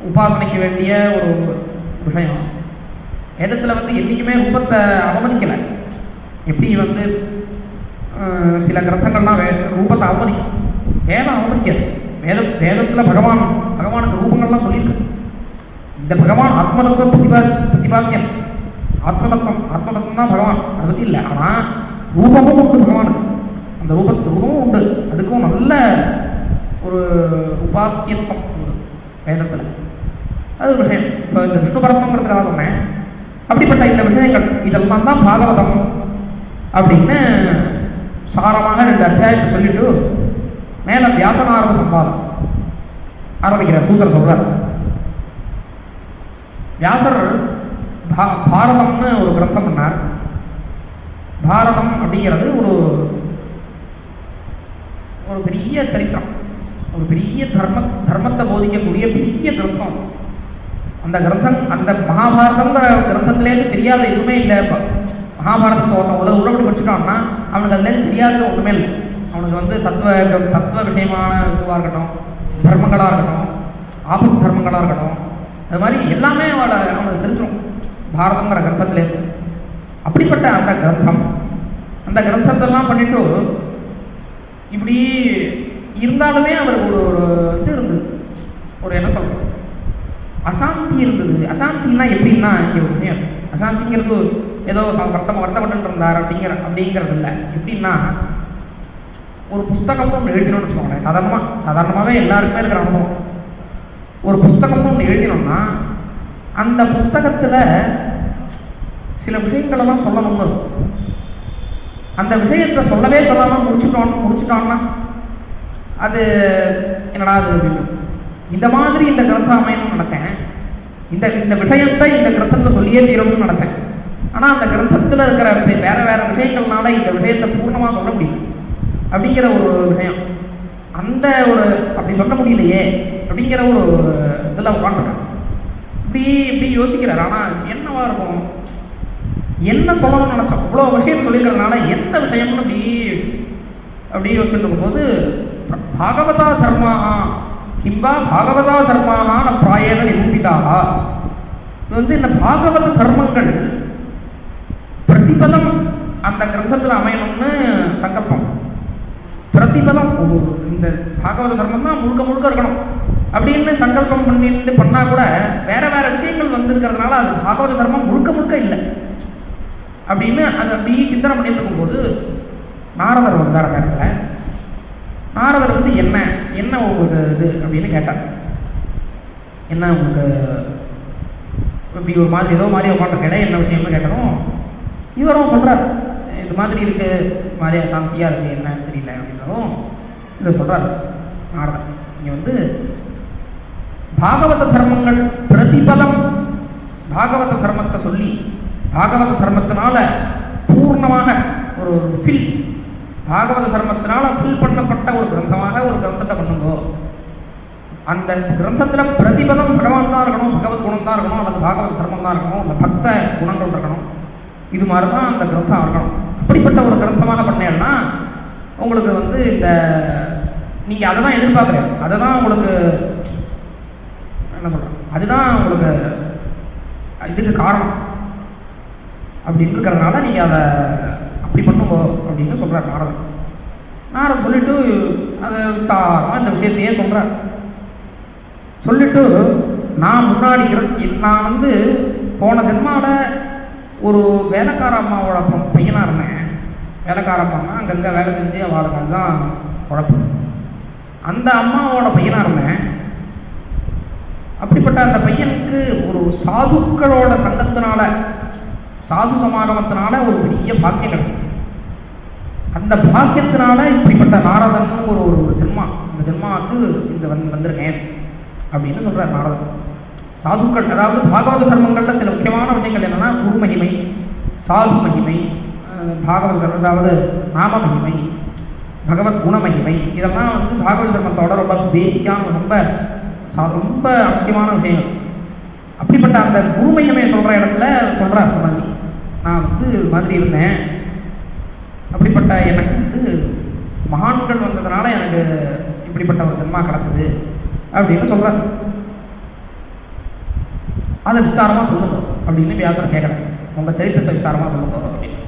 உபாசனைக்க வேண்டிய ஒரு விஷயம். வேதத்தில் வந்து என்றைக்குமே ரூபத்தை அவமதிக்கலை. எப்படி வந்து சில கிரந்தங்கள்லாம் ரூபத்தை அவமதிக்கும், வேதம் அவமதிக்காது. வேதத்தில் பகவானுக்கு ரூபங்கள்லாம் சொல்லியிருக்கு. இந்த பகவான் ஆத்மதத்துவம் பிரதிபாத்தியம். ஆத்மதத்துவம் தான் பகவான், அதை பற்றி இல்லை. ஆனால் ரூபமும் உண்டு பகவானுக்கு. அந்த ரூபமும் உண்டு, அதுக்கும் நல்ல ஒரு உபாசியத்துவம் உண்டு வேதத்தில். அது ஒரு விஷயம். இப்போ இந்த விஷ்ணு பரத்வங்கிறதுக்காக சொன்னேன். அப்படிப்பட்ட இந்த விஷயங்கள் இதெல்லாம் தான் பாகவதம் அப்படின்னு சாரமாக 2 அத்தியாயத்தை சொல்லிட்டு மேலே வியாசநாரத சம்பாதம் ஆரம்பிக்கிறார். சூத்திர சொல்றார். வியாசர் பாரதம்னு ஒரு கிரந்தம் பண்ணார். பாரதம் அப்படிங்கிறது ஒரு பெரிய சரித்திரம், ஒரு பெரிய தர்மத்தை போதிக்கக்கூடிய பெரிய கிரந்தம். அந்த மகாபாரதங்கிற கிரந்தத்திலேருந்து தெரியாத எதுவுமே இல்லை. இப்போ மகாபாரதத்தை உடம்படி படிச்சுட்டான்னா அவனுக்கு அதுலேருந்து தெரியாதது ஒன்றுமே இல்லை. அவனுக்கு வந்து தத்துவ விஷயமான இதுவாக இருக்கட்டும், தர்மங்களாக இருக்கட்டும், ஆபத்து தர்மங்களாக இருக்கட்டும், அது மாதிரி எல்லாமே அவனுக்கு தெரிஞ்சிடும் பாரதங்கிற கிரந்தத்திலேருந்து. அப்படிப்பட்ட அந்த கிரந்தத்தெல்லாம் பண்ணிட்டு இப்படி இருந்தாலுமே அவருக்கு ஒரு இது இருந்தது, ஒரு என்ன சொல்கிறது, அசாந்தி இருந்தது. அசாந்தின்னா எப்படின்னா, இங்கே ஒரு விஷயம், அசாந்திங்கிறது ஏதோ வருத்தப்பட்டு இருந்தார் அப்படிங்கிறது இல்லை. எப்படின்னா, ஒரு புஸ்தகம்னு ஒன்று எழுதினோம்னு வச்சுக்கோங்களேன். சாதாரணமாகவே எல்லாருக்குமே இருக்கிற அனுபவம். ஒரு புஸ்தகம்னு ஒன்று எழுதினோம்னா அந்த புஸ்தகத்தில் சில விஷயங்களெல்லாம் சொல்லணும்னு இருக்கும். அந்த விஷயத்தை சொல்லவே சொல்லாமல் முடிச்சுட்டோம்னா அது என்னடா அது அப்படின்னு. இந்த மாதிரி இந்த கிரந்தம் அமையணும்னு நினச்சேன். இந்த விஷயத்தை இந்த கிரந்தத்தில் சொல்லியே தீரணும்னு நினச்சேன். ஆனால் அந்த கிரந்தத்தில் இருக்கிற வேற வேற விஷயங்கள்னால இந்த விஷயத்தை பூர்ணமாக சொல்ல முடியும் அப்படிங்கிற ஒரு விஷயம். அந்த ஒரு அப்படி சொல்ல முடியலையே அப்படிங்கிற ஒரு இதில் உட்காந்துருக்கேன். இப்படி யோசிக்கிறார். ஆனால் என்னவா இருக்கும், என்ன சொல்லணும்னு நினச்சோம், இவ்வளோ விஷயம் சொல்லியிருக்கிறதுனால எந்த விஷயம்னு அப்படி யோசிச்சுட்டு இருக்கும்போது பாகவதா தர்மாக கிம்பா பாகவதா தர்மான பிராயண நிரூபிதாக. இது இந்த பாகவத தர்மங்கள் பிரதிபலம் அந்த கிரந்தத்தில் அமையணும்னு சங்கல்பம். பிரதிபலம் இந்த பாகவத தர்மம் தான் முழுக்க முழுக்க இருக்கணும் அப்படின்னு சங்கல்பம் பண்ணிட்டு பண்ணால் கூட வேற வேற விஷயங்கள் வந்திருக்கிறதுனால அது பாகவத தர்மம் முழுக்க முழுக்க இல்லை அப்படின்னு அது அப்படியே சிந்தனை பண்ணிட்டு இருக்கும்போது நாரதர் வந்தார் அந்த இடத்துல. நாரதர் என்ன உங்களுக்கு இது அப்படின்னு கேட்டார். என்ன உங்களுக்கு இப்படி ஒரு மாதிரி ஏதோ மாதிரி உட்காந்துருக்கேன், என்ன விஷயம்னு கேட்டதும் இவரும் சொல்கிறார், இது மாதிரி இருக்கு, மாதிரியா சாந்தியாக இருக்குது, என்னன்னு தெரியல அப்படின்றதும் இதை சொல்கிறார் நாரதர். இங்கே பாகவத தர்மங்கள் பிரதிபலம் பாகவத தர்மத்தை சொல்லி பாகவத தர்மத்தினால பூர்ணமாக ஒரு ஃபில் பாகவத தர்மத்தினால ஃபில் பண்ணப்பட்ட ஒரு கிரந்தமாக ஒரு கிரந்தத்தை பண்ணுங்கோ. அந்த கிரந்தத்தில் பிரதிபலம் பகவான் தான் இருக்கணும், பகவத் குணம் தான் இருக்கணும், அல்லது பாகவத தர்மம் தான் இருக்கணும், அந்த பக்த குணங்கள் இருக்கணும். இது மாதிரி தான் அந்த கிரந்தம் இருக்கணும். அப்படிப்பட்ட ஒரு கிரந்தமாக பண்ணேன்னா உங்களுக்கு இந்த நீங்கள் அதை தான் எதிர்பார்க்குறேன், அதை தான் உங்களுக்கு என்ன சொல்கிறேன், அதுதான் உங்களுக்கு இதுக்கு காரணம் அப்படின்னு இருக்கிறதுனால நீங்கள் அதை அப்படி பண்ணுங்கோ அப்படின்னு சொல்கிறார் நாரதன். நாரதன் சொல்லிவிட்டு அதை விஸ்தாரமாக இந்த விஷயத்தையே சொல்கிறார். சொல்லிவிட்டு நான் முன்னாடி நான் போன ஜென்மாவில் ஒரு வேலைக்கார அம்மாவோட பையனாக இருந்தேன். வேலைக்கார அம்மா அங்கங்கே வேலை செஞ்சு அவளுக்கு அதுதான் குழப்பம். அந்த அம்மாவோட பையனாக இருந்தேன். அப்படிப்பட்ட அந்த பையனுக்கு ஒரு சாதுக்களோட சங்கத்தினால சாது சமாகமத்தினால ஒரு பெரிய பாக்கியம் கிடைச்சது. அந்த பாக்கியத்தினால இப்படிப்பட்ட நாரதன் ஒரு ஜென்மா, இந்த ஜென்மாவுக்கு வந்திருக்கேன் அப்படின்னு சொல்கிறார் நாரதன். சாதுக்கள், அதாவது பாகவத தர்மங்களில் சில முக்கியமான விஷயங்கள் என்னென்னா குரு மகிமை, சாது மகிமை, பாகவத அதாவது நாம மகிமை, பகவத் குண மகிமை, இதெல்லாம் பாகவத தர்மத்தோட ரொம்ப பேசிக்கான ரொம்ப அவசியமான விஷயங்கள். அப்படிப்பட்ட அந்த குரு மகிமையை சொல்கிற இடத்துல சொல்கிறார், இந்த மாதிரி நான் இது மாதிரி இருந்தேன், அப்படிப்பட்ட எனக்கு மகான்கள் வந்ததுனால எனக்கு இப்படிப்பட்ட ஒரு ஜென்மா கிடச்சிது அப்படின்னு சொல்கிறார். அதை விஸ்தாரமாக சொல்லுங்க அப்படின்னு வியாசர் கேட்குறேன். உங்கள் சரித்திரத்தை விஸ்தாரமாக சொல்லுங்க அப்படின்னு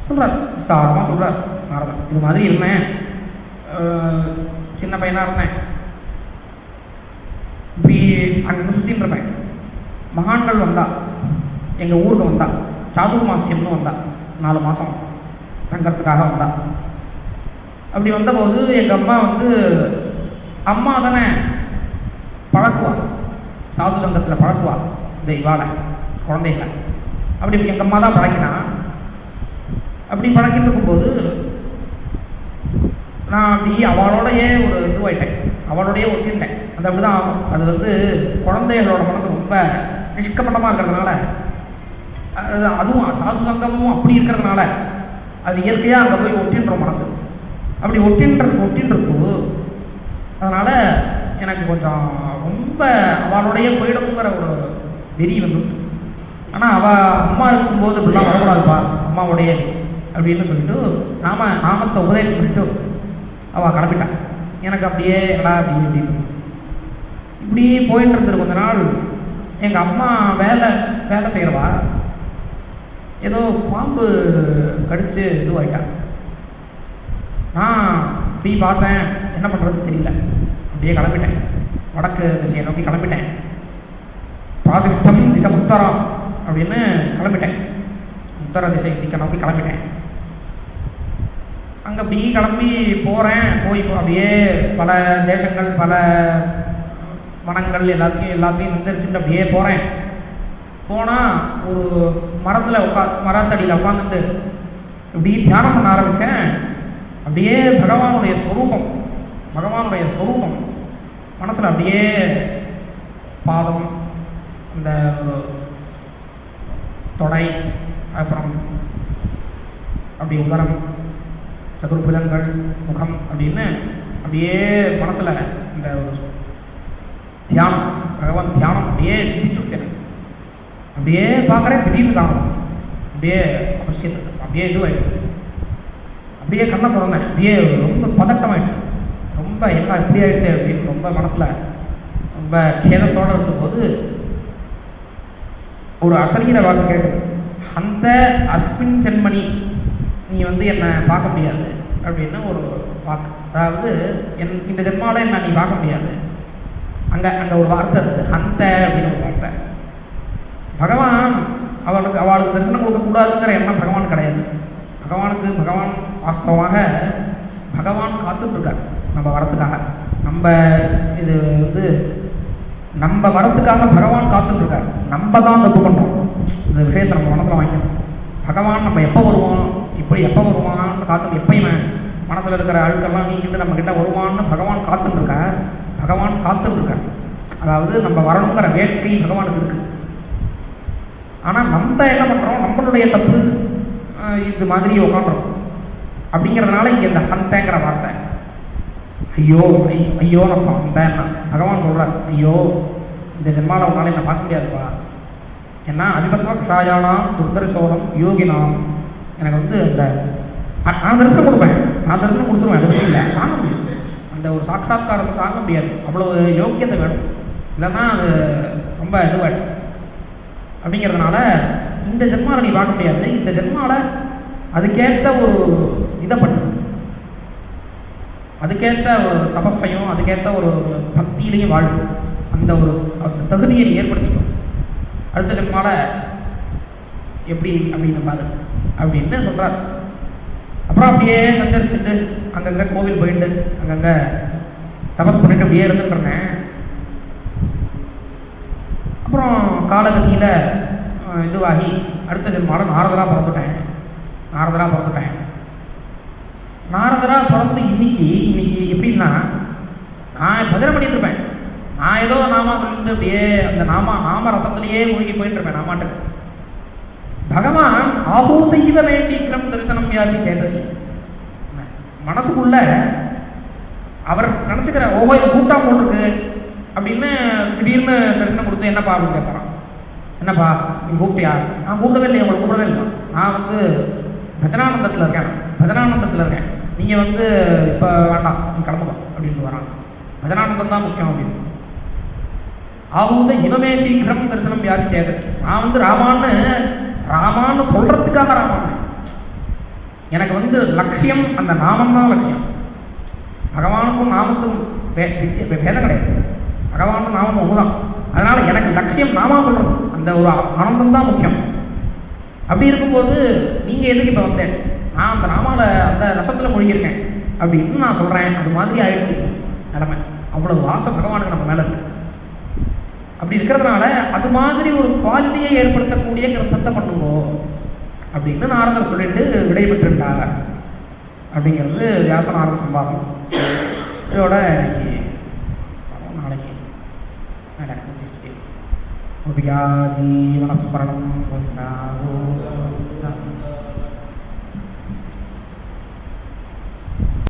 சொல்கிறார். விஸ்தாரமாக சொல்கிறார் நாரதன். இது மாதிரி இருந்தேன், சின்ன பையனாக இருந்தேன், இப்படி அங்கே சுற்றின்னு இருப்பேன். மகான்கள் வந்தா, எங்கள் ஊருக்கு வந்தா, சாதுர்மாசியம்னு வந்தா, 4 மாதம் தங்கிறதுக்காக வந்தா. அப்படி வந்தபோது எங்கள் அம்மா அம்மா தானே பழக்குவா, சாது சங்கத்தில் பழக்குவா இந்த இவாளை குழந்தைகளை. அப்படி எங்கள் அம்மா தான் பழக்கினா. அப்படி பழக்கிட்டு இருக்கும்போது நான் அப்படி அவளோடையே ஒரு இதுவாயிட்டேன், அவளோடையே ஒட்டிட்டேன். அது அப்படி தான் ஆகும். அது குழந்தைகளோட மனசு ரொம்ப நிஷ்கப்பட்டமாக இருக்கிறதுனால, அதுவும் சாது சங்கமும் அப்படி இருக்கிறதுனால அது இயற்கையாக அங்கே போய் ஒட்டின்றோம் மனசு. அப்படி ஒட்டின்றது அதனால் எனக்கு கொஞ்சம் ரொம்ப அவளோடைய போயிடணுங்கிற ஒரு வெறி வந்துடுச்சு. ஆனால் அவள் அம்மா இருக்கும்போது இப்படிலாம் வரக்கூடாதுப்பா அம்மாவுடைய அப்படின்னு சொல்லிட்டு நாமத்தை உபதேசம் பண்ணிட்டு அவள் கிளம்பிட்டான். எனக்கு அப்படியே என்னடா அப்படின்னு இப்படி போயிட்டு இருந்தது. கொஞ்ச நாள் எங்கள் அம்மா வேலை செய்கிறவா ஏதோ பாம்பு கடித்து இதுவாயிட்டான். நான் இப்படி பார்த்தேன், என்ன பண்ணுறது தெரியல, அப்படியே கிளம்பிட்டேன். வடக்கு திசையை நோக்கி கிளம்பிட்டேன். பிராதிஷ்டம் திசை உத்தரம் அப்படின்னு கிளம்பிட்டேன். உத்தர திசை திக்க நோக்கி கிளம்பிட்டேன். அங்கே அப்படி கிளம்பி போகிறேன். போய் அப்படியே பல தேசங்கள், பல வனங்கள் எல்லாத்தையும் சந்தரிச்சுட்டு அப்படியே போகிறேன். போனால் ஒரு மரத்தடியில் உட்காந்துட்டு இப்படி தியானம் பண்ண ஆரம்பித்தேன். அப்படியே பகவானுடைய ஸ்வரூபம் மனசில் அப்படியே பாதம், இந்த தொடை, அப்புறம் அப்படி உதரம், சதுர்புஜங்கள், முகம் அப்படின்னு அப்படியே மனசில் இந்த ஒரு தியானம், பகவான் தியானம் அப்படியே சித்திச்சுட்டேன். அப்படியே பார்க்குறேன், திடீர்னு காணும், அப்படியே அவசியத்துக்கு அப்படியே இதுவாகிடுச்சு. அப்படியே கண்ணை திறந்தேன், அப்படியே ரொம்ப பதட்டமாகிடுச்சு. ரொம்ப எல்லாம் இப்படி ஆகிடுச்சு அப்படின்னு ரொம்ப மனசில் ரொம்ப கேதத்தோடு இருந்தபோது ஒரு அசரீர வாக்கு கேட்டது. அந்த அஸ்மின் ஜென்மணி, நீ வந்து என்னை பார்க்க முடியாது அப்படின்னு ஒரு வாக்கு. அதாவது இந்த ஜென்மாவில் என்ன நீ பார்க்க முடியாது. அங்கே ஒரு வார்த்தை இருக்குது, அந்த அப்படின்னு ஒரு வார்த்தை. பகவான் அவளுக்கு தரிசனம் கொடுக்கக்கூடாதுங்கிற எண்ணம் பகவான் கிடையாது. பகவான் வாஸ்தவமாக பகவான் காத்துட்ருக்கார் நம்ம வரத்துக்காக. நம்ம வரத்துக்காக பகவான் காத்துட்ருக்கார். நம்ம தான் தப்பு பண்ணுறோம். இந்த விஷயத்தை நம்ம மனசில் வாங்கிக்கணும். பகவான் நம்ம எப்போ வருவோம், எப்போ வருவான்னு காத்து, எப்பயுமே மனசில் இருக்கிற அழுக்கெல்லாம் நீக்கிட்டு நம்மக்கிட்ட வருவான்னு பகவான் காத்துட்ருக்கார். அதாவது நம்ம வரணுங்கிற வேட்கை பகவானுக்கு இருக்குது. ஆனால் நம்ம என்ன பண்ணுறோம், நம்மளுடைய தப்பு இது மாதிரி உட்காந்துறோம். அப்படிங்கிறதுனால இங்கே இந்த ஹந்தங்கிற வார்த்தை, ஐயோன்னு அர்த்தம். அந்த பகவான் சொல்கிறார், ஐயோ இந்த ஜென்மாவில் உன்னால என்னை பார்க்க முடியாதுப்பா. ஏன்னா அதிபத்வ க்ஷாயானாம் துர்தர்சோகம் யோகினாம். எனக்கு வந்து இந்த நான் தரிசனம் கொடுத்துருவேன். அது பற்றி இல்லை, தாங்க முடியாது. அந்த ஒரு சாட்சாத்காரத்தை தாங்க முடியாது. அவ்வளவு யோக்கியத்தை வேணும், இல்லைன்னா அது ரொம்ப இதுவாயிடும். அப்படிங்கிறதுனால இந்த ஜென்மாவில் நீ பார்க்க முடியாது. இந்த ஜென்மாவில் அதுக்கேற்ற ஒரு இதை பண்ணு, அதுக்கேற்ற ஒரு தபஸையும் அதுக்கேற்ற ஒரு பக்தியிலையும் வாழும். அந்த ஒரு தகுதியை நீ ஏற்படுத்திக்கும். அடுத்த ஜென்மாவில் எப்படி அப்படின்னு பாரு அப்படின்னு சொல்கிறார். அப்புறம் அப்படியே சஞ்சரிச்சுட்டு அங்கங்கே கோவில் போயிட்டு அங்கங்கே தபஸ் பண்ணிட்டு அப்படியே இருந்துட்டுருந்தேன். அப்புறம் காலகதியில் இதுவாகி அடுத்த ஜென்மாவில் நாரதராக பிறந்துட்டேன். நாரதராக பிறந்து இன்னைக்கு எப்படின்னா, நான் பஜனை பண்ணிட்டு இருப்பேன். நான் ஏதோ நாமா சொல்லிட்டு அப்படியே அந்த நாம ரசத்திலேயே மூழ்கி போயிட்டு இருப்பேன் நாமாட்டுக்கு. பகவான் ஆபூதைவமே சீக்கிரம் தரிசனம் வியாதி சேதசி. மனசுக்குள்ள அவர் நினச்சிக்கிற இது கூட்டம் போட்டிருக்கு அப்படின்னு திடீர்னு தரிசனம் கொடுத்து என்னப்பா அப்படின்னு கேட்குறான். என்னப்பா நீ கூப்பிட்டியா? நான் கூப்பிடவே இல்லையா, உங்களை கூப்பிடவே இல்லை. நான் வந்து பஜனானந்தத்தில் இருக்கேன். நீங்கள் வந்து இப்போ வேண்டாம், நீ கிளம்புங்க அப்படின்னு வரான். பஜனானந்தம் தான் முக்கியம் அப்படின்னு. ஆபூத இவமே சீக்கிரம் தரிசனம் வியாதி சேதசி. நான் வந்து ராமான்னு சொல்கிறதுக்காக ராமான்னு. எனக்கு வந்து லட்சியம் அந்த நாமம் தான் லட்சியம். பகவானுக்கும் நாமத்துக்கும் பேதம் கிடையாது. பகவானும் நாமம் ஒன்றுதான். அதனால் எனக்கு லட்சியம் நாமா சொல்கிறது, அந்த ஒரு ஆனந்தம் தான் முக்கியம். அப்படி இருக்கும்போது நீங்கள் எதுக்கு இப்போ வந்தேன், நான் அந்த நாமாவில் அந்த ரசத்தில் மூழ்கியிருக்கேன் அப்படின்னு நான் சொல்கிறேன். அது மாதிரி ஆயிடுச்சு நிலைமை. அவ்வளோ வாசம் பகவானுக்கு நம்ம மேலே இருக்குது. அப்படி இருக்கிறதுனால அது மாதிரி ஒரு குவாலிட்டியை ஏற்படுத்தக்கூடிய கிரந்தத்தை பண்ணுங்கோ அப்படின்னு நாரதர் சொல்லிட்டு விடைபெற்றுட்டார். அப்படிங்கிறது வியாச நாரத சம்பாதம். இதோட நாளைக்கு ஜீவனஸ்மரணம்